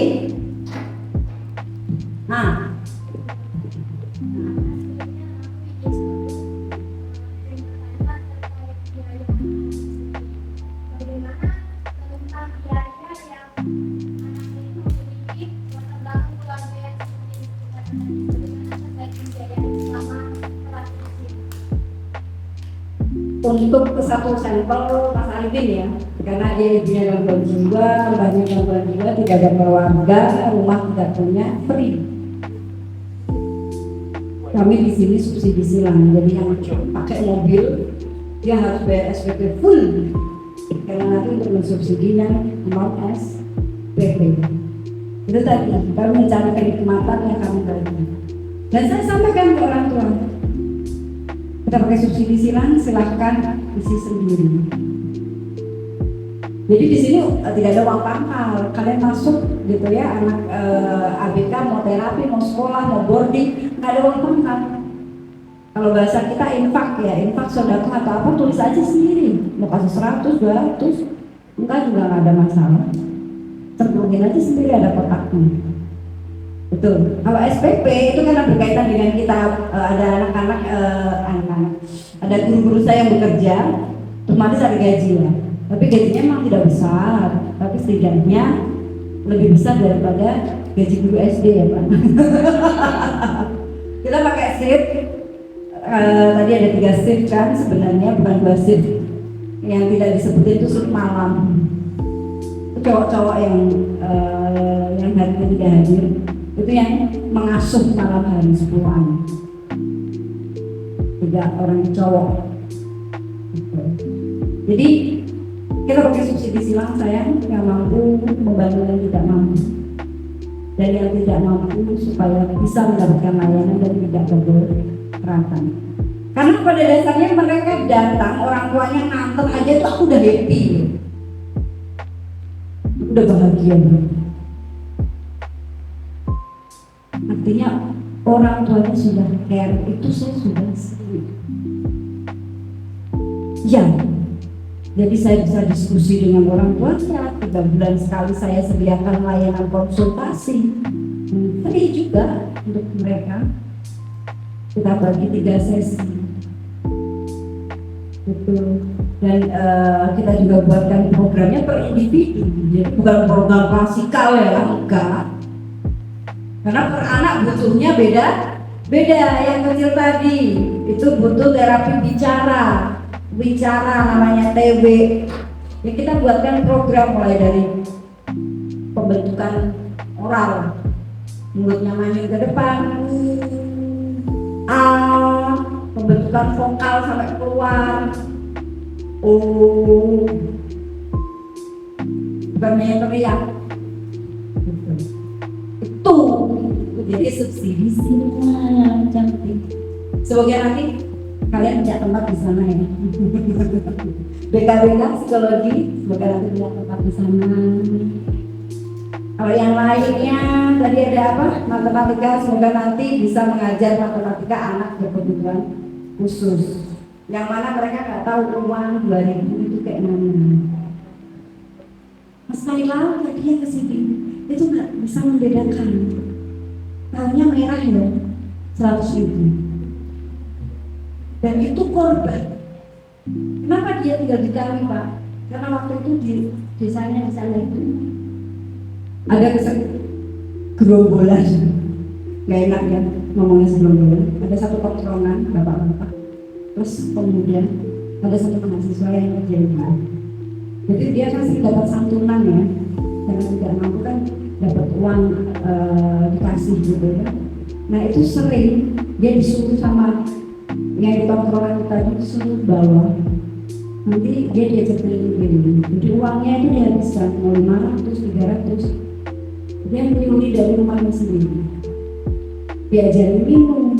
Nah, untuk ke satu sampel Mas Arifin ya, karena dia ibunya gangguan jiwa, mbaknya gangguan jiwa, tidak ada keluarga, rumah tidak punya, free. Kami di sini subsidi silang, jadi yang pakai mobil dia harus bayar SPP full, karena nanti untuk mensubsidinya non SPP. Itu tadi kami mencari kenikmatan yang kami bagi. Dan saya sampaikan ke orang tua, kita pakai subsidi silang, silahkan isi sendiri. Jadi di sini tidak ada uang pangkal, kalian masuk gitu ya, anak ABK mau terapi, mau sekolah, mau boarding, nggak ada uang pangkal. Kalau bahasa kita infak ya, infak sedekah atau apa tulis aja sendiri, mau kasih 100, 200, enggak juga nggak ada masalah. Terbukin aja sendiri, ada kotaknya. Betul. Kalau SPP itu kan berkaitan dengan kita, ada anak-anak, ada guru-guru saya yang bekerja, otomatis ada gaji ya. Tapi gajinya memang tidak besar, tapi setidaknya lebih besar daripada gaji guru SD ya Pak. Kita pakai shift, tadi ada 3 shift kan sebenarnya, bukan 2 shift. Yang tidak disebut itu shift malam. Itu cowok-cowok yang hari tidak hadir, itu yang mengasuh malam hari 10 anak. 3 orang cowok. Jadi kita pakai subsidi silang sayang, yang mampu membantu yang tidak mampu, dan yang tidak mampu supaya bisa mendapatkan layanan dan tidak keberatan. Karena pada dasarnya mereka datang, orang tuanya nganter aja itu aku udah happy, udah bahagia. Artinya orang tuanya sudah care, itu saya sudah senang. Ya, jadi saya bisa diskusi dengan orang tuanya. 3 bulan sekali saya sediakan layanan konsultasi, free juga untuk mereka. Kita bagi 3 sesi, betul. Dan kita juga buatkan programnya per individu, jadi bukan program klasikal ya, enggak. Karena per anak butuhnya beda. Yang kecil tadi itu butuh terapi bicara namanya TB. Ya, kita buatkan program mulai dari pembentukan oral, mulutnya main ke depan, pembentukan vokal sampai keluar, bukan hanya teriak. Itu Jadi subsidi semua yang cantik. Semoga nanti kalian punya tempat di sana ya. BKBK psikologi, semoga nanti punya tempat di sana. Kalau yang lainnya tadi ada apa? Matematika, semoga nanti bisa mengajar matematika anak berkebutuhan khusus. Yang mana mereka nggak tahu uang 2000 itu kayak mana. Mas Naila tadi yang kesini itu nggak bisa membedakan. Tahunya merah ya, 100.000. Dan itu korban. Kenapa dia tinggal di kami Pak? Karena waktu itu di desanya di sana itu ada gerombolan, nggak enak ya ngomongnya gerombolan. Ada satu tongkrongan bapak-bapak, terus kemudian ada satu mahasiswa yang kerja di sana. Jadi dia kasih dapat santunan ya, karena tidak mampu kan dapat uang dikasih gitu ya. Nah itu sering dia disuruh sama yang di tongkrongan tadi, disuruh bawa. Nanti dia diajak keliling-keliling. Jadi uangnya itu dihabiskan mau 500, 300. Dia menyuruh dari rumahnya sendiri. Diajarin minum,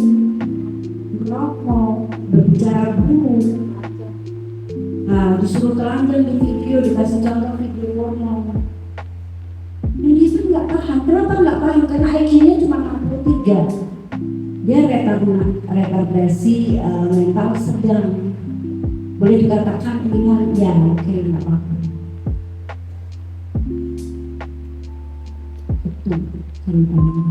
merokok, berbicara buruk. Nah, disuruh telanjang di video, dikasih contoh video porno. Ini itu nggak paham. Kenapa nggak paham? Karena IQ-nya cuma 63. Dia retardasi mental sedang. Boleh dikatakan ringan, ya oke, nggak apa-apa. Itu ceritanya.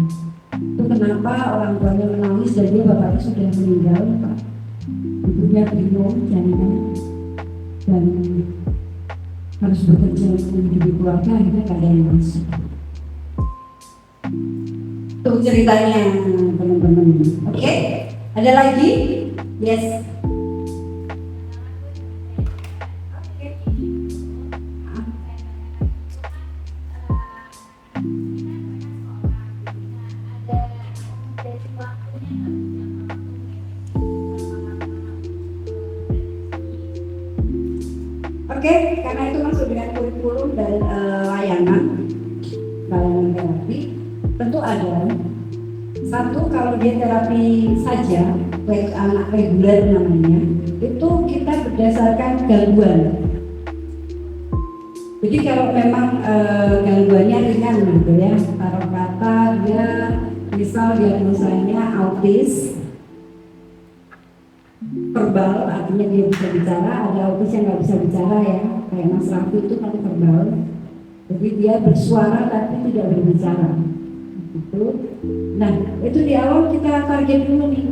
Itu kenapa orang tuanya menangis dan dia bapaknya sudah meninggal, Pak. Ibunya bingung jadinya dan harus bekerja untuk menghidupi keluarga, akhirnya nggak ada yang masuk. Itu ceritanya teman-teman. Oke, ada lagi? Yes. Oke, karena itu masuk dengan kurikulum dan layanan terapi, tentu ada satu kalau dia terapi saja, baik anak reguler namanya, itu kita berdasarkan gangguan. Jadi kalau memang gangguannya ringan gitu ya, taruh kata dia misal diagnosanya autis verbal, artinya dia bisa bicara. Ada autis yang nggak bisa bicara ya, kayak Mas Raffi itu kan verbal, jadi dia bersuara tapi tidak berbicara gitu. Nah itu di awal kita target dulu nih,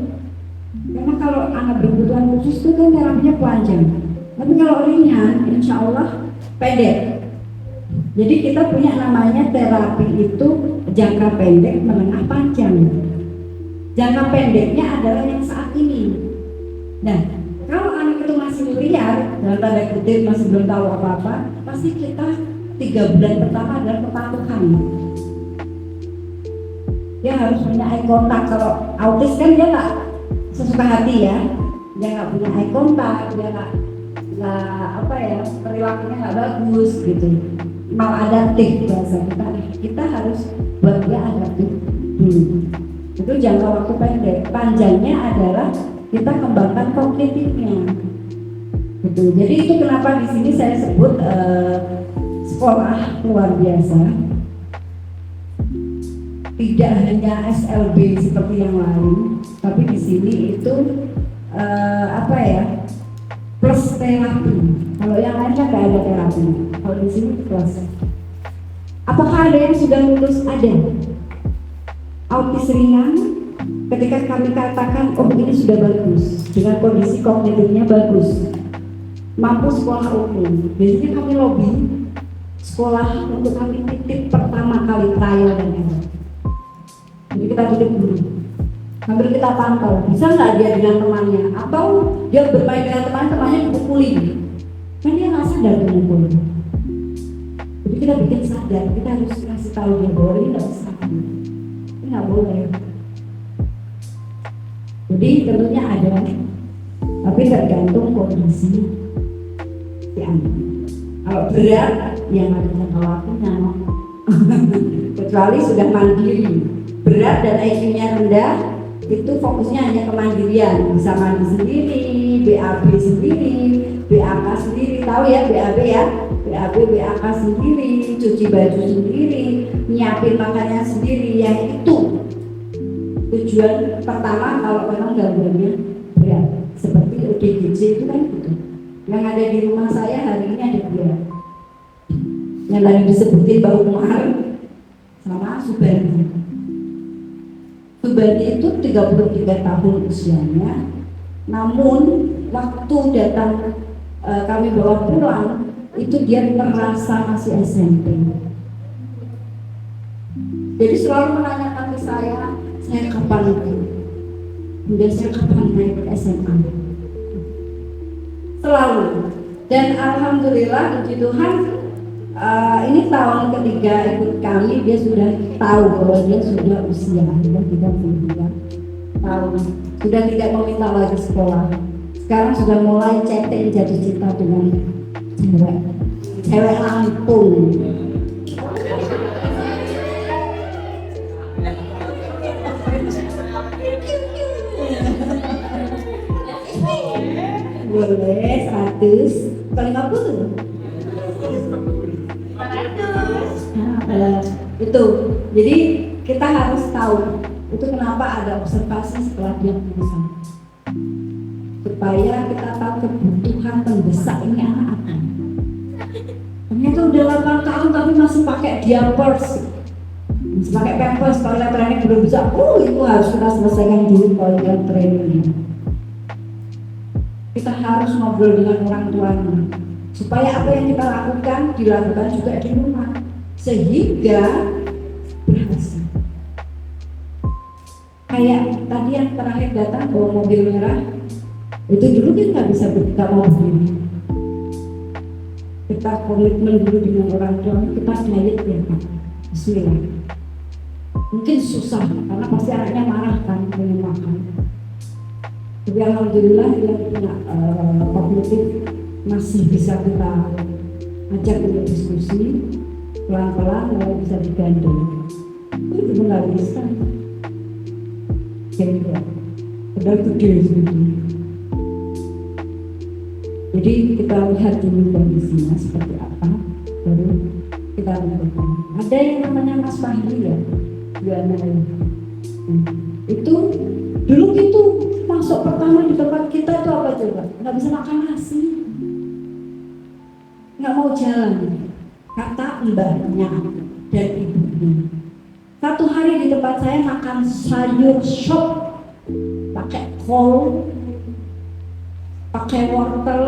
karena kalau anak berkebutuhan khusus itu kan terapinya panjang, tapi kalau ringan insya Allah pendek. Jadi kita punya namanya terapi itu jangka pendek, menengah, panjang. Jangka pendeknya adalah yang saat ini. Nah, kalau anak itu masih liar, dalam tanda kutip masih belum tahu apa-apa, pasti kita 3 bulan pertama adalah kepatuhan. Dia harus punya eye contact. Kalau autis kan dia nggak sesuka hati ya, dia nggak punya eye contact, dia nggak apa ya, perilakunya nggak bagus gitu. Maladaptif bahasa kita harus buat dia adaptif dulu. Itu jangka waktu pendek. Panjangnya adalah kita kembangkan kognitifnya. Gitu. Jadi itu kenapa di sini saya sebut sekolah luar biasa. Tidak hanya SLB seperti yang lain, tapi di sini itu apa ya? Plus terapi. Kalau yang lain kan nggak ada terapi. Kalau di sini plus. Apakah ada yang sudah lulus? Ada. Autis ringan. Ketika kami katakan, oh ini sudah bagus, dengan kondisi kognitifnya bagus, mampu sekolah umum. Biasanya kami lobby sekolah untuk kami titip pertama kali trial dan error. Jadi kita titip dulu. Sambil kita pantau, bisa nggak dia dengan temannya, atau dia bermain dengan temannya dipukulin, kan dia nggak sadar dengan pukul. Jadi kita bikin sadar, kita harus kasih tahu dia bahwa ini nggak bisa, ini nggak boleh. Jadi tentunya ada, tapi tergantung kondisi si anak. Kalau berat, yang ada jangka waktunya, kecuali sudah mandiri, berat dan IQ-nya rendah, itu fokusnya hanya kemandirian, bisa mandi sendiri, BAB sendiri, BAK sendiri, tahu ya BAB ya, BAB, BAK sendiri, cuci baju sendiri, nyiapin makannya sendiri, yang itu tujuan pertama kalau memang gangguannya berat, seperti ODGJ itu kan gitu. Yang ada di rumah saya hari ini ada dia, yang tadi disebutin Mbak Umar sama Subandi. Subandi itu 33 tahun usianya, namun waktu datang kami bawa pulang itu dia merasa masih SMP. Jadi selalu menanyakan ke saya kapan itu? Kemudian saya kapan naik ke SMA? Selalu. Dan alhamdulillah puji Tuhan, ini tahun ketiga ikut kami, dia sudah tahu bahwa dia sudah usia sudah 32 tahun, sudah tidak meminta lagi sekolah. Sekarang sudah mulai chatting jatuh cinta dengan cewek Lampung. Boleh 100 kali 50. Itu jadi kita harus tahu itu kenapa ada observasi setelah dia lulusan, supaya kita tahu kebutuhan mendesak ini anak apa. Ternyata udah 8 tahun tapi masih pakai diapers, masih pakai pampers, toilet training belum bisa. Itu harus kita selesaikan dulu toilet training. Kita harus ngobrol dengan orang tuanya supaya apa yang kita lakukan dilakukan juga di rumah sehingga berhasil. Kayak tadi yang terakhir datang bawa mobil merah, itu dulu kan nggak bisa kita mau berdiri. Kita komitmen dulu dengan orang tua, kita diet ya Pak. Bismillah. Mungkin susah karena pasti anaknya marah kan pengen makan. Tapi alhamdulillah dia punya kognitif, masih bisa kita ajak untuk diskusi, pelan-pelan mulai bisa digandeng. Itu nggak bisa. Kayak gitu. Padahal gede sebetulnya. Jadi kita lihat dulu kondisinya seperti apa, baru kita lakukan. Ada yang namanya Mas Fahri ya, itu dulu gitu. Masuk pertama di tempat kita itu apa coba? Nggak bisa makan nasi, nggak mau jalan, kata mbaknya dan ibunya. Satu hari di tempat saya makan sayur sop, pakai kol, pakai wortel,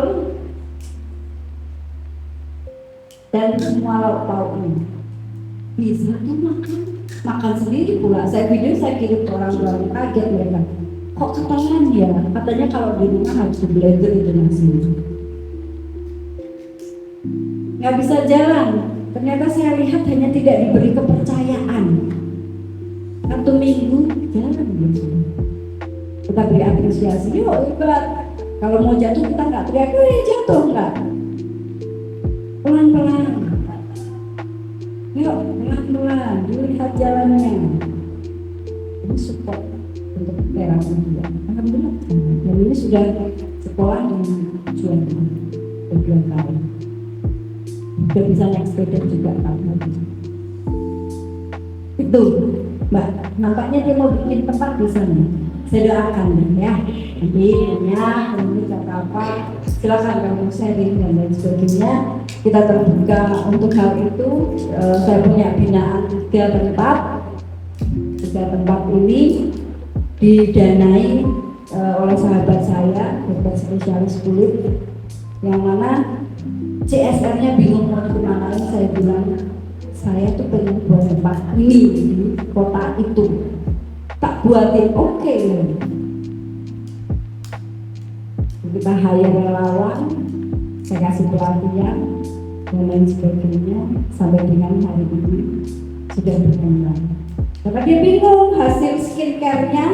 dan semua lauk pauknya. Bisa tuh makan sendiri pula. Saya video, saya kirim ke orang-orang, kaget mereka. Kok ketelan ya? Katanya kalau di rumah harus di blender itu nasi. Nggak bisa jalan. Ternyata saya lihat hanya tidak diberi kepercayaan. 1 minggu jalan gitu. Kita beri apresiasi. Yuk hebat. Kalau mau jatuh kita nggak teriak, jatuh nggak. Pelan-pelan. Yuk pelan-pelan. Dilihat jalannya. Ini support untuk terapi dia. Alhamdulillah. Dan ini sudah sekolah dengan tujuan 2 tahun. Sudah bisa naik sepeda juga kan. Itu Mbak, nampaknya dia mau bikin tempat di sana. Saya doakan ya. Nanti punya, kemudian apa, silakan kamu sharing dan lain sebagainya. Kita terbuka untuk hal itu. Saya punya binaan 3 tempat. 3 tempat ini didanai oleh sahabat saya, dokter spesialis kulit, yang mana CSR-nya bingung mau kemana. Saya bilang saya tuh pengen buat tempat ini di kota itu, tak buatin oke. Kita hire relawan, saya kasih pelatihan dan lain sebagainya sampai dengan hari ini sudah berkembang. Karena dia bingung hasil skincare-nya,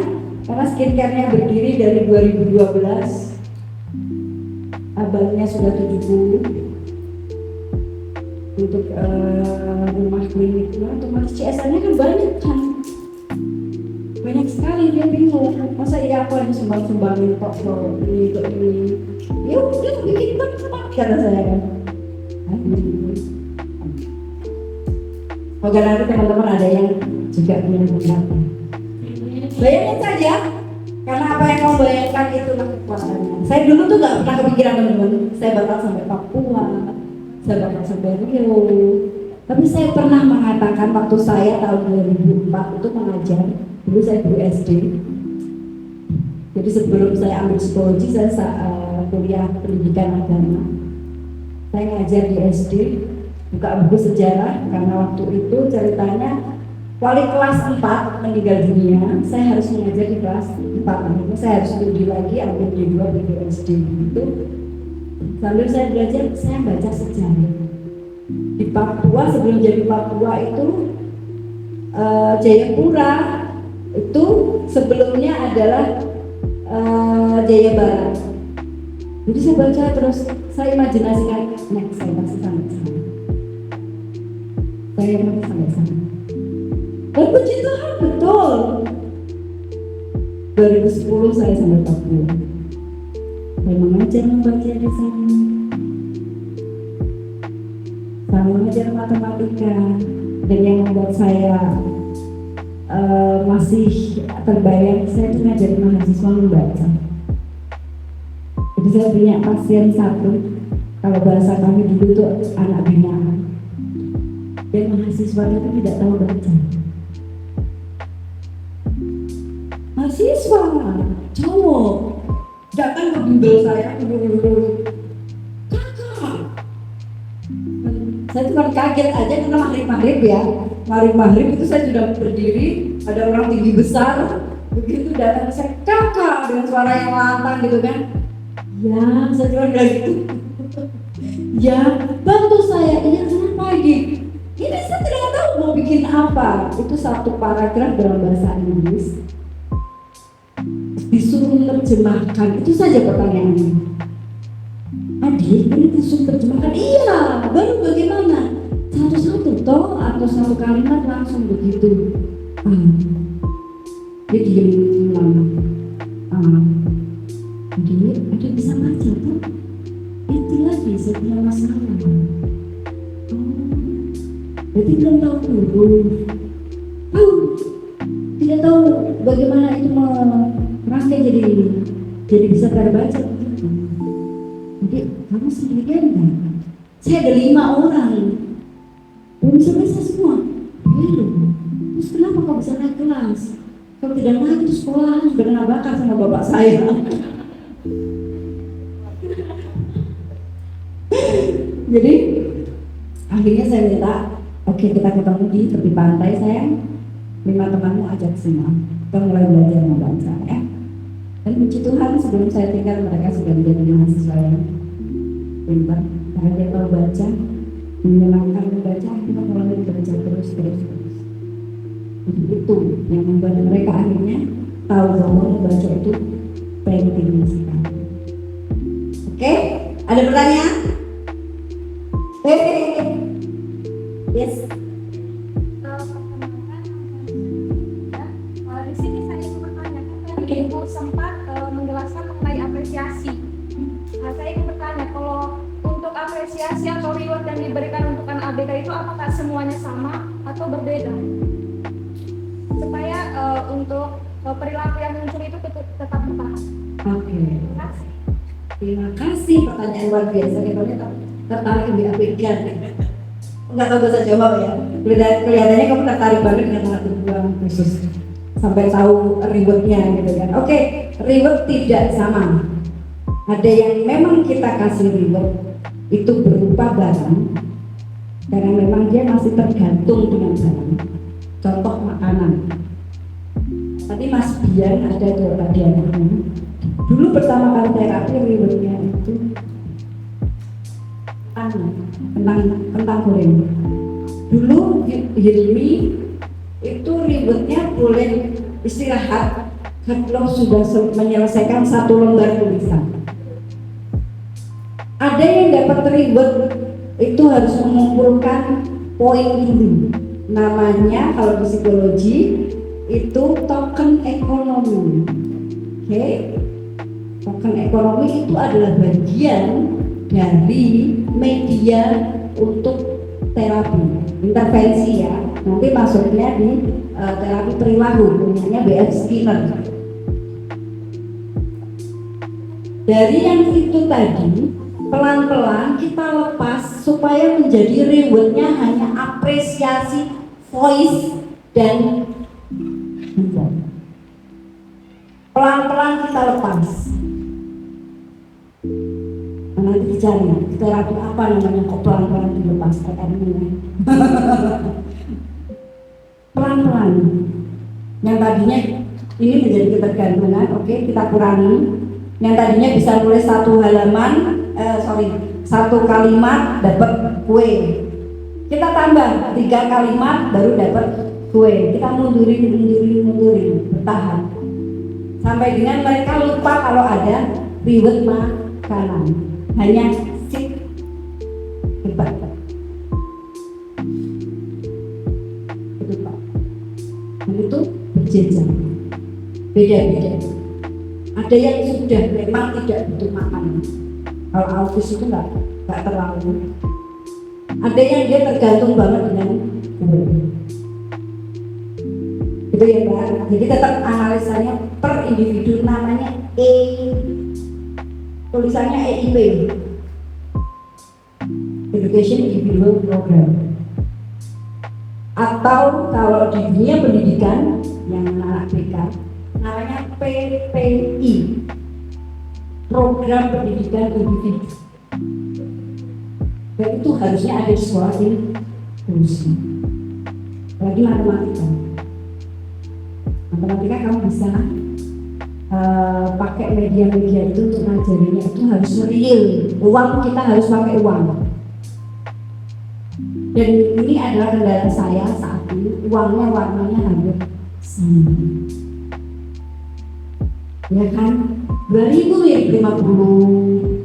karena skincare-nya berdiri dari 2012, abangnya sudah 70. Untuk rumah klinik, untuk CSR-nya kan banyak kan. banyak sekali. Dia bingung, masa iya aku harus sumbang-sumbangin kok ini untuk ini. Ya udah bikin tempat kata saya kan. Semoga nanti teman-teman ada yang juga punya pendapat. Bayangin saja, karena apa yang kamu bayangkan itu kekuatannya. Saya dulu tuh nggak pernah kepikiran teman-teman, saya bakal sampai Papua, saya bakal sampai Rio. Tapi saya pernah mengatakan waktu saya tahun 2004 itu mengajar, dulu saya guru SD. Jadi sebelum saya ambil psikologi, saya kuliah pendidikan agama. Saya ngajar di SD, buka buku sejarah, karena waktu itu ceritanya wali kelas 4 meninggal dunia, saya harus mengajar di kelas 4. Akhirnya saya harus studi lagi, ambil D2 di SD gitu. Sambil saya belajar, saya baca sejarah. Di Papua, sebelum jadi Papua itu Jayapura itu sebelumnya adalah Jaya Barat. Jadi saya baca terus, saya imajinasikan, saya pasti sampai sana. Saya pasti sampai sana. Dan puji Tuhan, betul. 2010 saya sampai Papua. Saya mengajar membaca di sana. Saya mengajar matematika. Dan yang membuat saya masih terbayang, saya itu ngajar mahasiswa membaca. Jadi saya punya pasien satu, kalau bahasa kami dulu itu anak binaan. Dan mahasiswa itu tidak tahu baca. Mahasiswa cowok datang ke bimbel saya, kakak. Saya cuma kaget aja karena maghrib ya. Maghrib itu saya sudah berdiri, ada orang tinggi besar, begitu datang saya, kakak, dengan suara yang lantang gitu kan. Ya, saya cuma bilang gitu. Ya, bantu saya. Iya, kenapa ini? Ini saya tidak tahu mau bikin apa. Itu satu paragraf dalam bahasa Inggris. Disuruh terjemahkan, itu saja pertanyaannya. Adik, ini disuruh terjemahkan? Iya, baru bagaimana? Satu-satu toh atau satu kalimat langsung begitu. Dia diem lama. Ada bisa baca tuh? Itu lagi saya punya masalah. Berarti belum tahu dulu. Tidak tahu bagaimana itu merangkai jadi bisa terbaca. Jadi kamu sendirian kan? Saya ada 5 orang. Belum bisa baca semua. Belum. Terus kenapa kau bisa naik kelas? Kalau tidak naik itu sekolah sudah kena bakar sama bapak saya. Jadi akhirnya saya minta, oke, kita ketemu di tepi pantai sayang. 5 temanmu ajak semua. Kita mulai belajar membaca ya. Dan puji Tuhan sebelum saya tinggal mereka sudah menjadi mahasiswa yang pintar. Karena dia tahu baca, menyenangkan membaca, kita mulai baca terus. Jadi itu yang membuat mereka akhirnya tahu bahwa membaca itu penting sekali. Oke, ada pertanyaan? Yes. Di sini saya ingin bertanya, tadi Ibu sempat menjelaskan mengenai apresiasi. Saya ingin bertanya, kalau untuk apresiasi atau reward yang diberikan untuk anak ABK itu apakah semuanya sama atau berbeda? Supaya untuk perilaku yang muncul itu tetap bertahan. Oke. Terima kasih, pertanyaan luar biasa. Kita tertarik di ABK. Enggak tahu bahasa Jawa ya. Kelihatannya kamu tertarik banget dengan anak berjuang khusus. Sampai tahu rewardnya gitu kan. Oke, reward tidak sama. Ada yang memang kita kasih reward itu berupa barang, karena memang dia masih tergantung dengan barang. Contoh makanan. Tadi Mas Bian ada tuh tadi anaknya. Dulu pertama kali terapi rewardnya itu kentang goreng. Dulu Hilmi itu rewardnya boleh istirahat kalau sudah menyelesaikan 1 lembar tulisan. Ada yang dapat reward itu harus mengumpulkan poin dulu. Namanya kalau di psikologi itu token ekonomi. Oke, token ekonomi itu adalah bagian dari media untuk terapi intervensi ya. Nanti masuknya di terapi perilaku punyanya B.F. Skinner. Dari yang itu tadi pelan-pelan kita lepas supaya menjadi rewardnya hanya apresiasi voice dan pelan-pelan kita lepas. Nanti dicari terapi apa namanya kok pelan-pelan dilepas RM-nya. Pelan-pelan. Yang tadinya ini menjadi ketergantungan, oke, kita kurangi. Yang tadinya bisa nulis satu kalimat dapat kue. Kita tambah 3 kalimat baru dapat kue. Kita mundurin, bertahan. Sampai dengan mereka lupa kalau ada reward makanan. Hanya sip, hebat. Itu Pak. Dan itu berjenjang, beda-beda. Ada yang sudah memang tidak butuh makan. Kalau autis itu nggak terlalu. Ada yang dia tergantung banget dengan kue. Itu ya Mbak. Jadi tetap analisanya per individu, namanya tulisannya EIP, Education Individual Program. Atau kalau di dunia pendidikan yang anak BK namanya PPI, Program Pendidikan Individu. Dan itu harusnya ada di sekolah ini khususnya. Lagi matematika kamu bisa pakai media-media itu untuk ngajarinya, itu harus real. Uang kita harus pakai uang. Dan ini adalah kendala saya saat ini, uangnya warnanya harus sama. Ya kan? 2000 ya 50.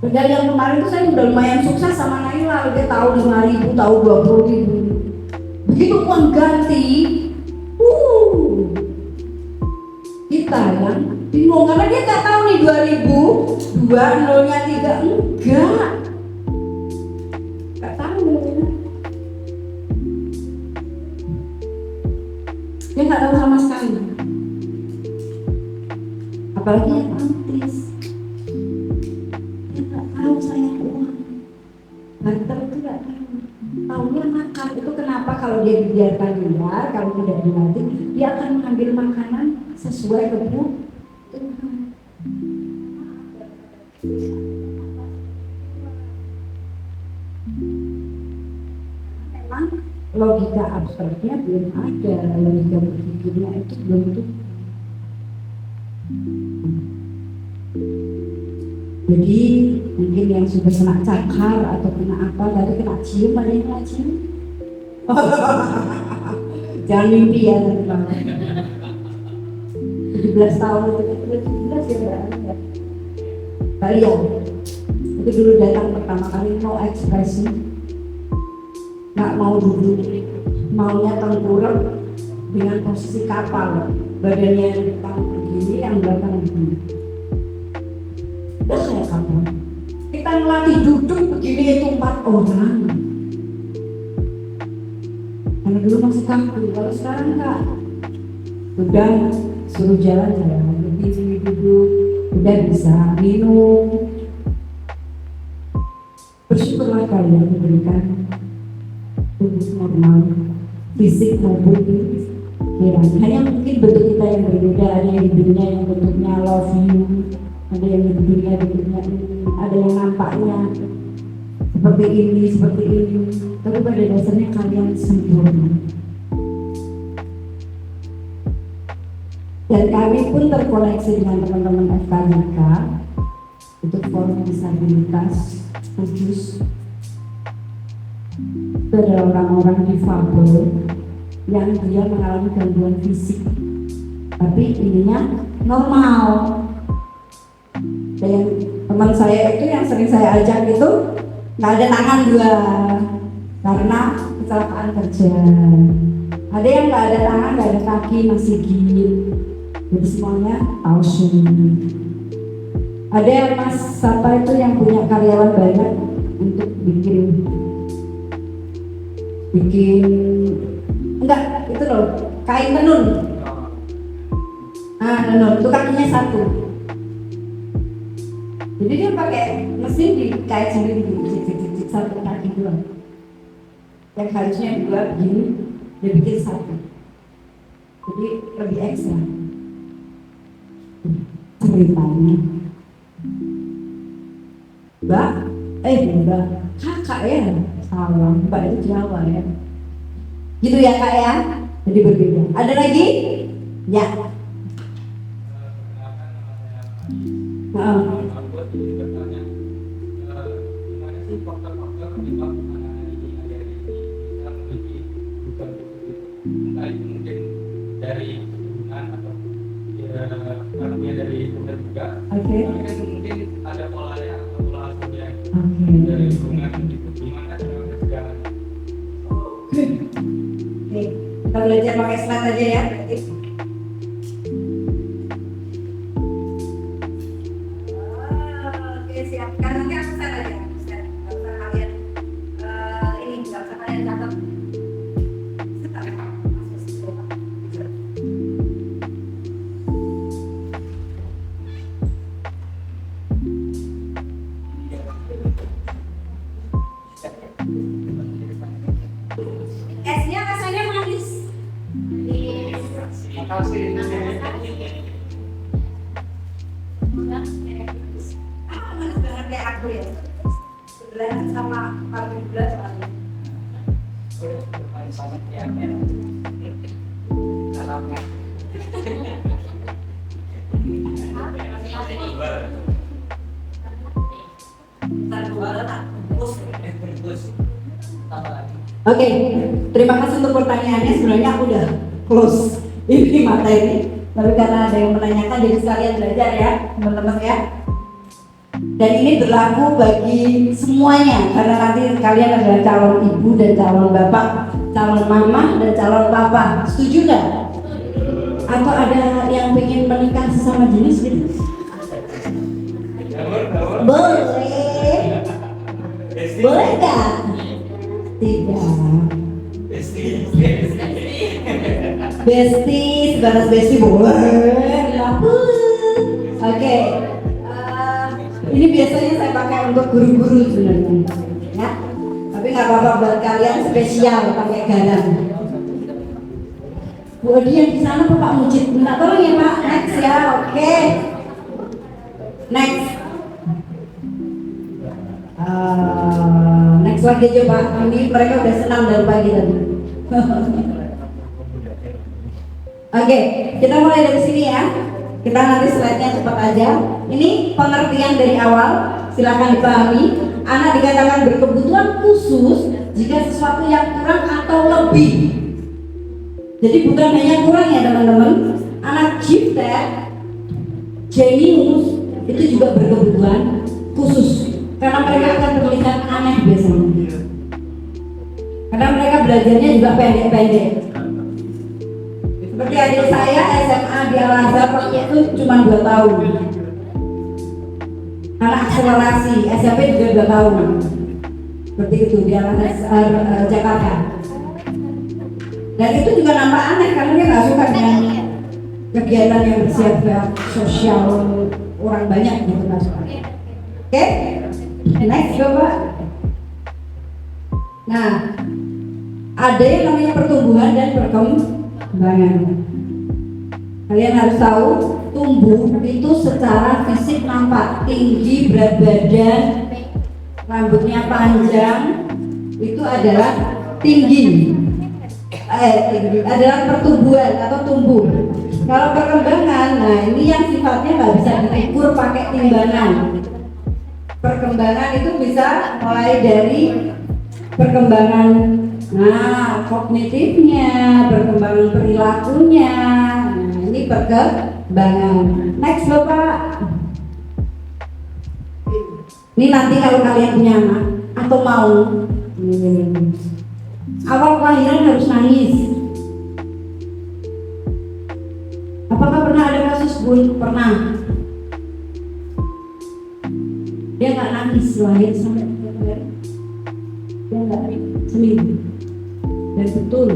Padahal yang kemarin itu saya udah lumayan sukses sama Naila, dia tahu 5.000, tahu 20.000. Begitu uang ganti, kita yang bingung karena dia nggak tahu nih 2000, 2 nolnya 3, nggak tahu. Dia nggak tahu sama sekali. Apalagi yang autis, dia nggak tahu sayang uang. Barter itu nggak tahu. Tahunya makan. Itu kenapa kalau dia dibiarkan liar, kalau tidak dilatih, dia akan mengambil makanan sesuai kebutuhan. Memang logika abstraknya belum ada, logika berpikirnya itu belum itu. Jadi mungkin yang sudah kena cakar atau kena apa, tadi kena cium, ada yang kena cium. Jangan mimpi ya teman-teman. 17 tahun itu 17 ya Mbak. Kalian itu dulu datang pertama kali mau ekspresi, nggak mau duduk, maunya tengkurap dengan posisi kapal, badannya yang depan begini, yang belakang begini. Udah kayak kapal. Kita ngelatih duduk begini itu 4 orang. Karena dulu masih kaku, kalau sekarang enggak. Udah suruh jalan-jalan, berdiri duduk, udah bisa minum. Bersyukurlah kalian diberikan tubuh normal, fisik maupun pikiran. Hanya mungkin bentuk kita yang berbeda, ada yang di dunia yang bentuknya love you, ada yang di dunia bentuknya ini, ada yang nampaknya seperti ini. Tapi pada dasarnya kalian sempurna. Dan kami pun terkoneksi dengan teman-teman FKJK, itu forum disabilitas khusus. Itu adalah orang-orang difabel yang dia mengalami gangguan fisik, tapi ininya normal. Dan teman saya itu yang sering saya ajak itu nggak ada tangan 2 karena kecelakaan kerja Ada yang nggak ada tangan, nggak ada kaki, masih gigit. Jadi semuanya palsu. Ada yang Mas Sapa itu yang punya karyawan banyak untuk bikin enggak itu loh kain tenun. Nah tenun itu kakinya satu. Jadi dia pakai mesin dikait sendiri, cicik satu kaki doang. Yang harusnya dua begini, dia bikin satu. Jadi lebih ekstra. Ceritanya, Mbak, kakak ya, salah, Mbak itu Jawa ya. Gitu ya kak ya, jadi berbeda. Ada lagi? Ya. Gimana sih faktor-faktor penyebab anak ini bisa memiliki bukan entah itu mungkin dari keturunan atau karena dari sumber juga. Oke. Tapi kan mungkin ada pola atau pola asuhnya Oke. dari lingkungan itu gimana cara menjaga. Oke, kita belajar pakai slide aja ya. Oke, siap. Kan nanti aku share aja. Share. Nggak usah kalian ini, nggak usah kalian catat. Esnya rasanya manis. Makasih. Manis banget kayak aku ya. Sebelahan sama parfum gula soalnya. Oke, terima kasih untuk pertanyaannya. Sebenarnya aku udah close ini materi, tapi karena ada yang menanyakan jadi sekalian belajar ya teman-teman ya. Dan ini berlaku bagi semuanya karena nanti kalian adalah calon ibu dan calon bapak, calon mama dan calon papa. Setuju nggak? Atau ada yang ingin menikah sesama jenis gitu? Boleh. Boleh nggak? Tidak. Bestie, sebatas bestie boleh. Oke. Ini biasanya saya pakai untuk guru-guru sebenarnya, ya. Tapi nggak apa-apa buat kalian spesial pakai garam. Bu Odi yang di sana Pak Mujid, minta tolong ya Pak. Next ya, oke. Next. Next lagi coba. Ini mereka udah senang dari pagi tadi. Oke, kita mulai dari sini ya. Kita nanti slide-nya cepat aja. Ini pengertian dari awal, silakan dipahami. Anak dikatakan berkebutuhan khusus jika sesuatu yang kurang atau lebih. Jadi bukan hanya kurang ya teman-teman. Anak gifted, genius itu juga berkebutuhan khusus. Karena mereka akan terlihat aneh biasanya. Karena mereka belajarnya juga pendek-pendek. Seperti adik saya SMA di Al-Azhar waktu itu cuma 2 tahun. Karena akselerasi, SMP juga 2 tahun. Seperti itu di Al-Azhar Jakarta. Dan itu juga nampak aneh karena dia nggak suka dengan kegiatan yang bersifat sosial orang banyak gitu nggak suka. Oke, next coba. Nah, ada yang namanya pertumbuhan dan perkembangan. Kalian harus tahu, tumbuh itu secara fisik nampak tinggi, berat badan, rambutnya panjang, itu adalah tinggi. Tinggi adalah pertumbuhan atau tumbuh. Kalau perkembangan, nah ini yang sifatnya nggak bisa diukur pakai timbangan. Perkembangan itu bisa mulai dari perkembangan kognitifnya, perkembangan perilakunya. Nah, ini perkembangan. Next Bapak. Ini nanti kalau kalian punya anak atau mau awal kelahiran harus nangis. Apakah pernah ada kasus Bun? Pernah. Dia nggak nangis lahir sampai 3 hari. Dia nggak seminggu. Dan betul,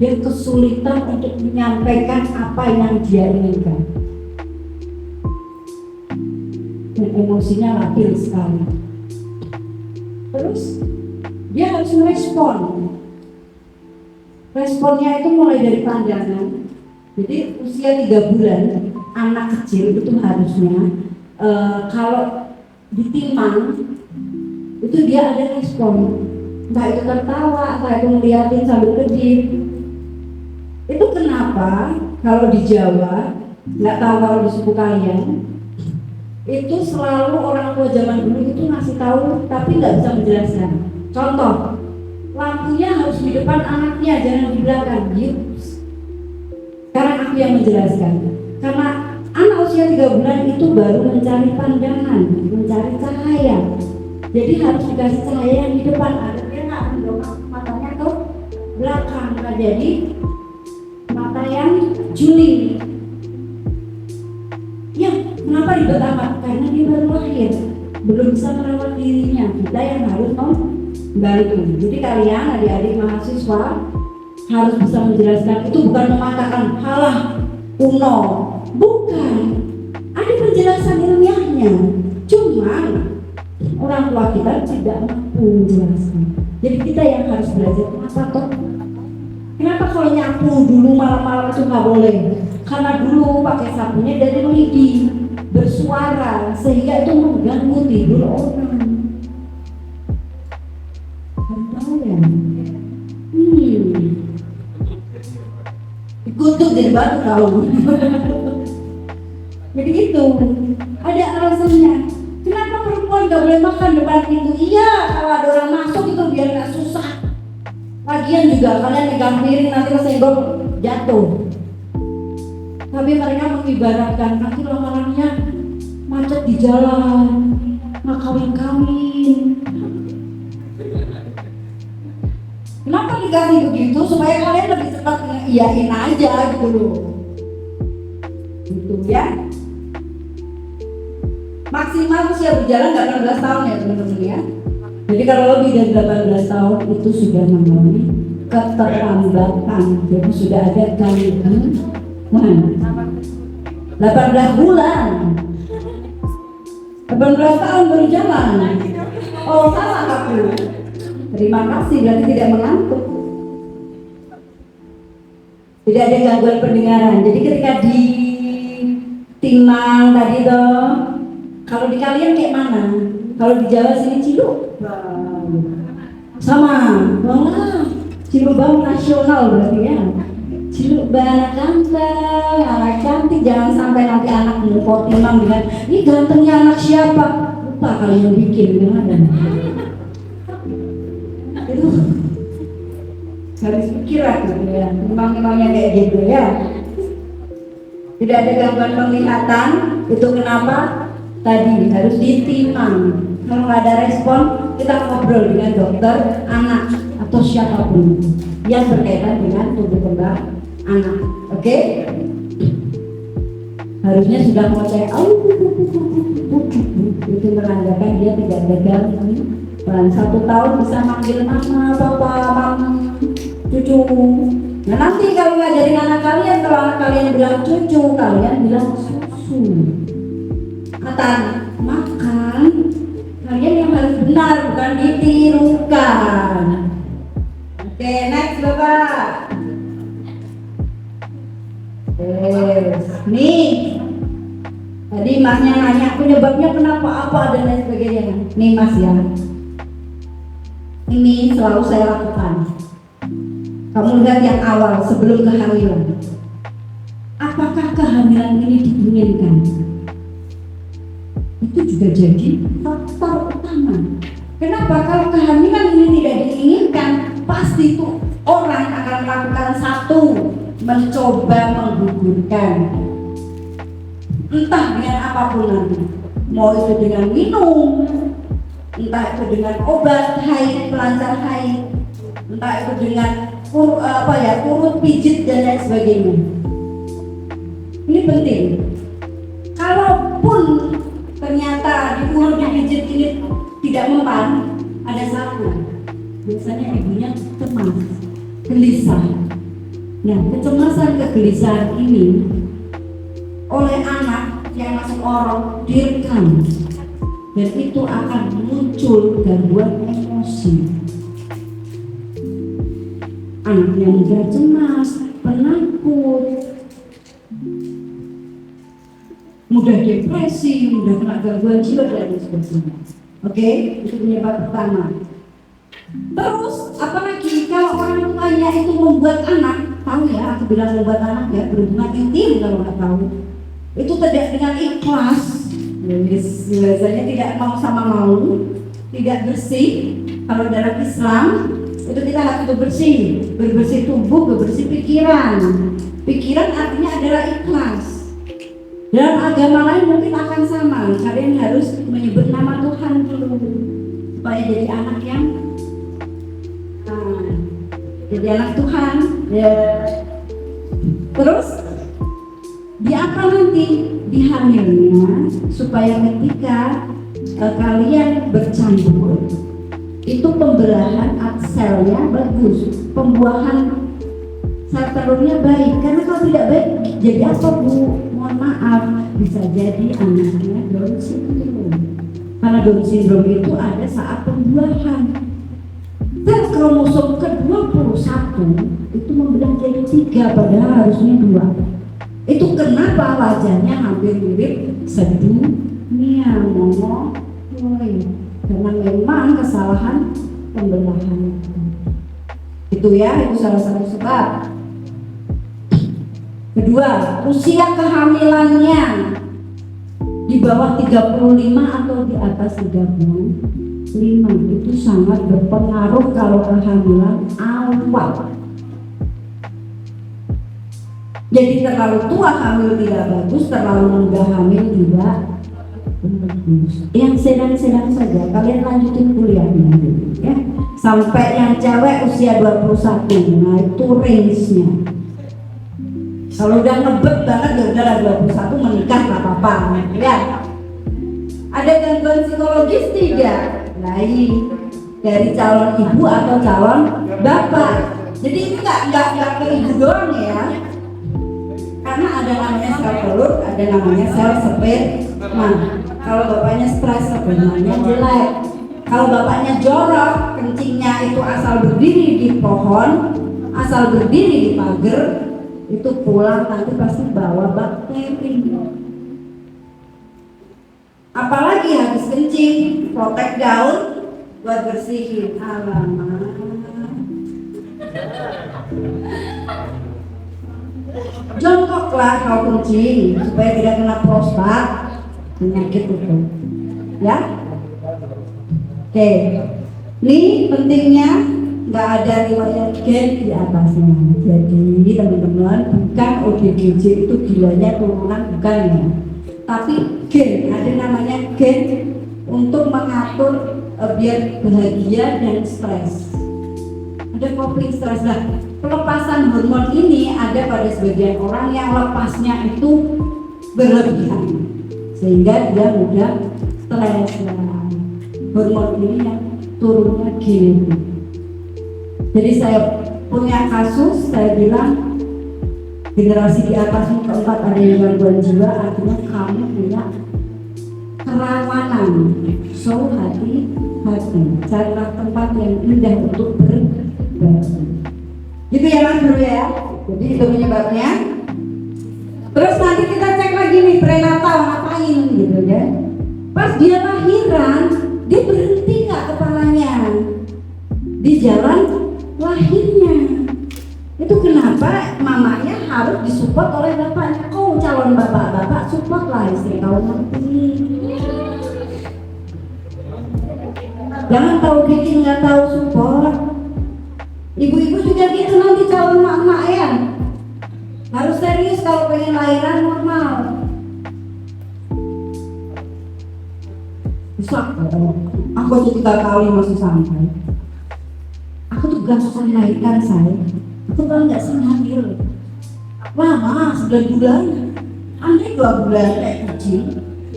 dia kesulitan untuk menyampaikan apa yang dia inginkan. Dan emosinya labil sekali. Terus dia harus merespon. Responnya itu mulai dari pandangan. Jadi usia 3 bulan anak kecil itu harusnya kalau ditimang itu dia ada respon, entah itu tertawa, entah itu ngeliatin sambil kedip. Itu kenapa kalau di Jawa, nggak tahu kalau di suku kalian, itu selalu orang tua zaman dulu itu ngasih tahu tapi nggak bisa menjelaskan. Contoh, lampunya harus di depan anaknya, jangan di belakang. Sekarang aku yang menjelaskan. Karena anak usia 3 bulan itu baru mencari pandangan, mencari cahaya. Jadi harus dikasih cahaya yang di depan. Ada dia nggak mendongak matanya ke belakang. Nah, jadi mata yang juling. Ya, kenapa ribet amat? Karena dia baru lahir, belum bisa merawat dirinya. Kita yang harus membantu. Jadi kalian adik-adik mahasiswa harus bisa menjelaskan. Itu bukan mengatakan halah kuno, bukan. Ada penjelasan ilmiahnya. Cuman orang tua kita tidak mampu menjelaskan. Jadi kita yang harus belajar. Kenapa toh? Kenapa kalau nyapu dulu malam-malam itu nggak boleh? Karena dulu pakai sapunya dari lidi, bersuara sehingga itu mengganggu tidur orang. Tahu ya? Dikutuk jadi batu tahu. Jadi itu ada alasannya. Kenapa perempuan gak boleh makan depan pintu? Iya, kalau ada orang masuk itu biar gak susah. Lagian juga kalian megang piring nanti kesenggol jatuh. Tapi mereka mengibaratkan nanti lama-lamanya macet di jalan, nggak kawin-kawin. Kenapa dikasih begitu? Supaya kalian lebih cepat iyain aja gitu loh. Gitu ya. Maksimal usia berjalan 18 tahun ya teman-teman ya. Jadi kalau lebih dari 18 tahun itu sudah mengalami keterlambatan. Jadi sudah ada gangguan. 18 bulan. 18 tahun baru jalan. Oh salah aku. Terima kasih, berarti tidak mengantuk. Tidak ada gangguan pendengaran. Jadi ketika ditimang tadi toh, kalau di kalian kayak mana? Kalau di Jawa sini Ciluk, sama, wah, Ciluk Bang nasional berarti ya. Ciluk anak ganteng, anak cantik, jangan sampai nanti anak mau timang dengan ini gantengnya anak siapa? Lupa kalian bikin gimana? Itu harus pikiran gitu ya, timang-timangnya kayak gitu ya. Tidak ada gangguan penglihatan, itu kenapa? Tadi harus ditimang. Kalau nggak ada respon, kita ngobrol dengan dokter anak atau siapapun yang berkaitan dengan tumbuh kembang anak. Oke? Harusnya sudah mau cek, itu menandakan dia tidak gagal dan 1 tahun bisa manggil mama, papa, mama, cucu. Nah nanti kalau ngajarin anak kalian, kalau anak kalian bilang cucu, kalian bilang susu. Atan, makan. Kalian yang harus benar, bukan ditirukan. Oke, next Bapak. Nih, tadi Masnya nanya penyebabnya kenapa, apa dan lain sebagainya. Nih Mas ya, ini selalu saya lakukan. Kamu lihat yang awal sebelum kehamilan. Apakah kehamilan ini diinginkan? Itu juga jadi faktor utama. Kenapa? Kalau kehamilan ini tidak diinginkan, pasti itu orang akan melakukan satu, mencoba menggugurkan. Entah dengan apapun nanti, mau itu dengan minum, entah itu dengan obat haid, pelancar haid, entah itu dengan urut pijit dan lain sebagainya. Ini penting. Kalaupun ternyata di umur digigit ini tidak mempan, ada satu. Biasanya ibunya cemas, gelisah. Nah, kecemasan kegelisahan ini oleh anak yang masih orok direkam, dan itu akan muncul gangguan emosi. Anak yang mudah cemas, penakut, mudah depresi, mudah kena gangguan jiwa dan sebagainya. Oke, itu penyebab pertama. Terus apalagi kalau orang tuanya itu membuat anak, tahu ya, aku bilang membuat anak ya, berhubungan intim kalau nggak tahu, itu tidak dengan ikhlas, biasanya tidak mau sama mau, tidak bersih. Kalau dalam Islam itu kita harus berbersih tubuh, berbersih pikiran. Pikiran artinya adalah ikhlas. Dalam agama lain mungkin akan sama, kalian harus menyebut nama Tuhan dulu supaya jadi anak yang jadi anak Tuhan ya. Terus di apa nanti? Di hamilnya, supaya ketika kalian bercampur itu pembelahan selnya bagus, pembuahan sel telurnya baik. Karena kalau tidak baik jadi apa Bu? Mohon maaf, bisa jadi anaknya Down syndrome. Karena Down syndrome itu ada saat pembuahan. Sel kromosom ke-21 itu membelah jadi 3 padahal harusnya 2. Itu kenapa wajahnya hampir mirip sedunia karena memang kesalahan pembelahan itu ya, itu salah satu sebab. Kedua, usia kehamilannya di bawah 35 atau di atas 35 itu sangat berpengaruh kalau kehamilan awal. Jadi terlalu tua hamil tidak bagus, terlalu muda hamil juga bagus. Yang sedang-sedang saja kalian lanjutin kuliahnya dulu ya. Sampai yang cewek usia 21, nah itu range-nya. Kalau udah ngebet banget ya udahlah 21 menikah nggak apa-apa ya. Ada gangguan psikologis tidak? Lain dari calon ibu atau calon bapak. Jadi ini nggak ke ibu doang ya. Karena ada namanya sel telur, ada namanya sel sperma. Kalau bapaknya stres, spermanya jelek. Kalau bapaknya jorok, kencingnya itu asal berdiri di pohon, asal berdiri di pagar, itu pulang nanti pasti bawa bakteri. Apalagi habis kencing, protek daun buat bersihin. Alamak. Jongkoklah kalau kencing supaya tidak kena prostat, penyakit itu. Ya. Oke. Ini pentingnya nggak ada riwayat gen di atasnya. Jadi teman-teman, bukan ODGJ itu gilanya turunan, bukan ya. Tapi gen, ada namanya gen untuk mengatur biar bahagia dan stres. Ada coping stres lah. Pelepasan hormon ini ada pada sebagian orang yang lepasnya itu berlebihan sehingga dia mudah stres. Nah, hormon ini yang turunnya genetik. Jadi saya punya kasus, saya bilang generasi di atas keempat ada yang gangguan jiwa, artinya kamu punya kerawanan. So hati-hati, carilah tempat yang indah untuk berbagi. Gitu ya Mas Bro ya. Jadi itu penyebabnya. Terus nanti kita cek lagi nih prenatal ngapain gitu ya. Pas dia lahiran, dia berhenti nggak kepalanya di jalan lahirnya. Itu kenapa mamanya harus disupport oleh bapaknya. Kau calon bapak support lah istri kau nanti. Jangan tahu bikin nggak tahu support. Ibu-ibu juga gitu nanti calon mak-mak ya. Harus serius kalau pengen lahiran normal. Bisa, aku tuh 3 kali masih sampai. Aku tuh gak susah melahirkan saya. Aku kalau nggak senang hamil. Lama 9 bulan. Andai 2 bulan kayak kucing,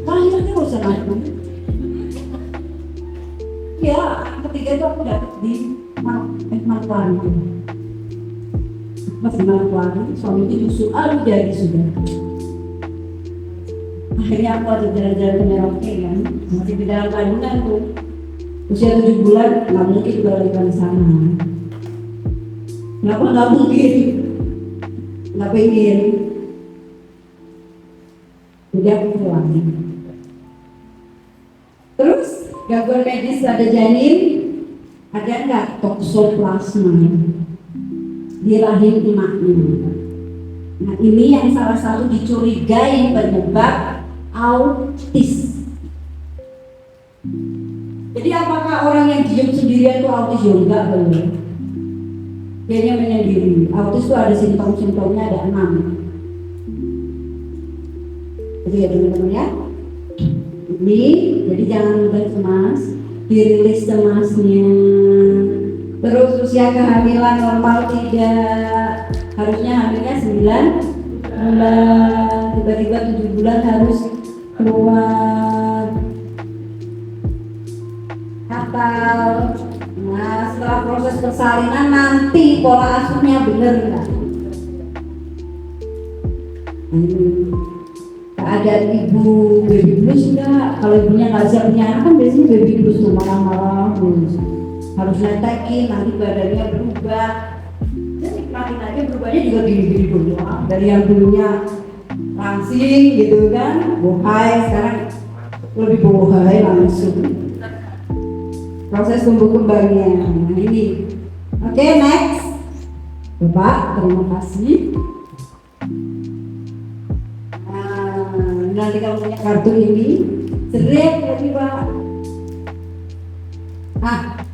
lahirnya gak usah nanggung. Ya, ketiga itu aku dapet di Manokwari. Pas di Manokwari, suami itu nyusul, jadi sudah. Akhirnya aku ada jalan-jalan ke Merauke kan, masih di dalam kandungan tuh. Usia 7 bulan, nggak mungkin juga lagi di sana. Kenapa nggak mungkin? Nggak pengen. Jadi aku pulang. Terus gangguan medis pada janin, ada nggak toksoplasma di rahim emaknya? Nah ini yang salah satu dicurigai penyebab autis. Jadi apakah orang yang diem sendirian itu autis? Ya enggak, belum. Dia menyendiri. Autis itu ada simptom-simptomnya, ada 6. Jadi ya teman-teman ya, ini jadi jangan mudah cemas, dirilis cemasnya. Terus usia kehamilan normal tidak, harusnya hamilnya 9 bulan, tiba-tiba 7 bulan harus keluar akal. Nah setelah proses persalinan nanti pola asuhnya bener nggak? Keadaan ibu baby blues enggak? Kalau ibunya nggak siap punya anak kan biasanya baby blues tuh marah-marah harus netekin, nanti badannya berubah. Dan nikmatin aja berubahnya juga gini-gini dulu. Dari yang dulunya langsing gitu kan, bohai, sekarang lebih bohai langsung. Proses tumbuh kembangnya. Nah ini. Oke, next. Bapak, terima kasih. Nanti kalau punya kartu ini, seret lagi Pak.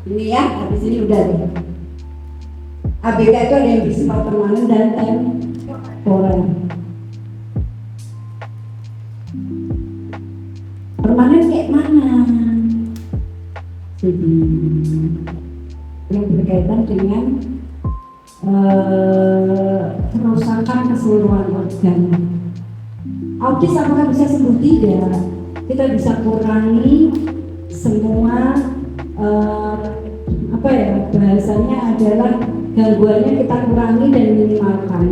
Ini ya, habis ini udah deh. ABK itu ada yang bersifat permanen dan temporer. Permanen kayak mana? Jadi yang berkaitan dengan kerusakan keseluruhan organ. Autis apakah bisa sembuh? Tidak. Kita bisa kurangi semua bahasanya adalah gangguannya kita kurangi dan minimalkan.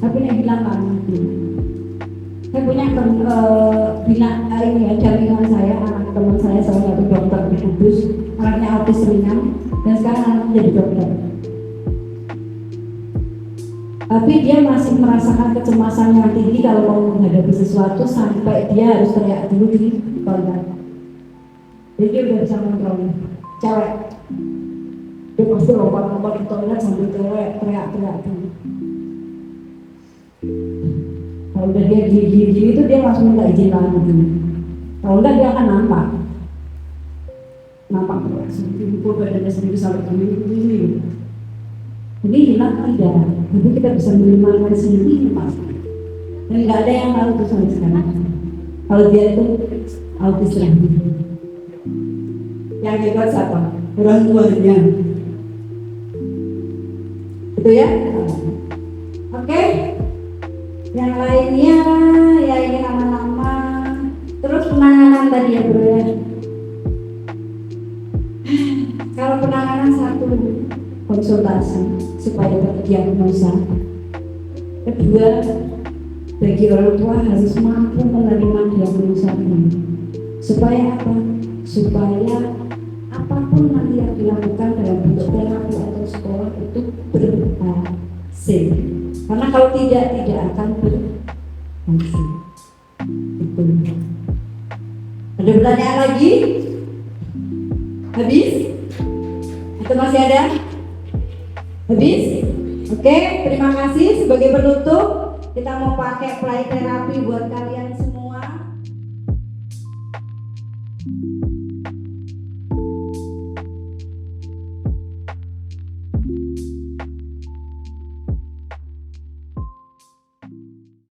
Tapi yang hilang kan nanti. Saya punya ini ya, jaringan saya, anak teman saya salah satu dokter di Kudus, anaknya autis ringan dan sekarang anaknya jadi dokter. Tapi dia masih merasakan kecemasan yang tinggi kalau mau menghadapi sesuatu sampai dia harus teriak dulu di toilet. Jadi dia udah bisa kontrol. Cewek, dia pasti lompat-lompat di toilet sambil teriak-teriak dulu. Kalau udah dia gini-gini itu dia langsung minta izin lagi. Kalau enggak dia akan nampak terus. Pukul badannya sendiri sampai gini. Ini hilang tidak, jadi kita bisa minimalkan sendiri Pak. Dan nggak ada yang tahu itu sampai sekarang. Kalau dia itu autis lagi. Yang hebat siapa? Orang tuanya. Itu ya. Oke. Yang lainnya ya ini nama-nama. Terus penanganan tadi ya bro ya. Kalau penanganan satu, konsultasi supaya terdiagnosa. Kedua, bagi orang tua harus mampu menerima diagnosa ini. Supaya apa? Supaya apapun nanti yang dilakukan dalam bentuk terapi atau sekolah itu berhasil. Karena kalau tidak akan berhasil. Itu. Ada pertanyaan lagi? Habis? Atau masih ada? Habis? Oke, terima kasih. Sebagai penutup, kita mau pakai play terapi buat kalian semua.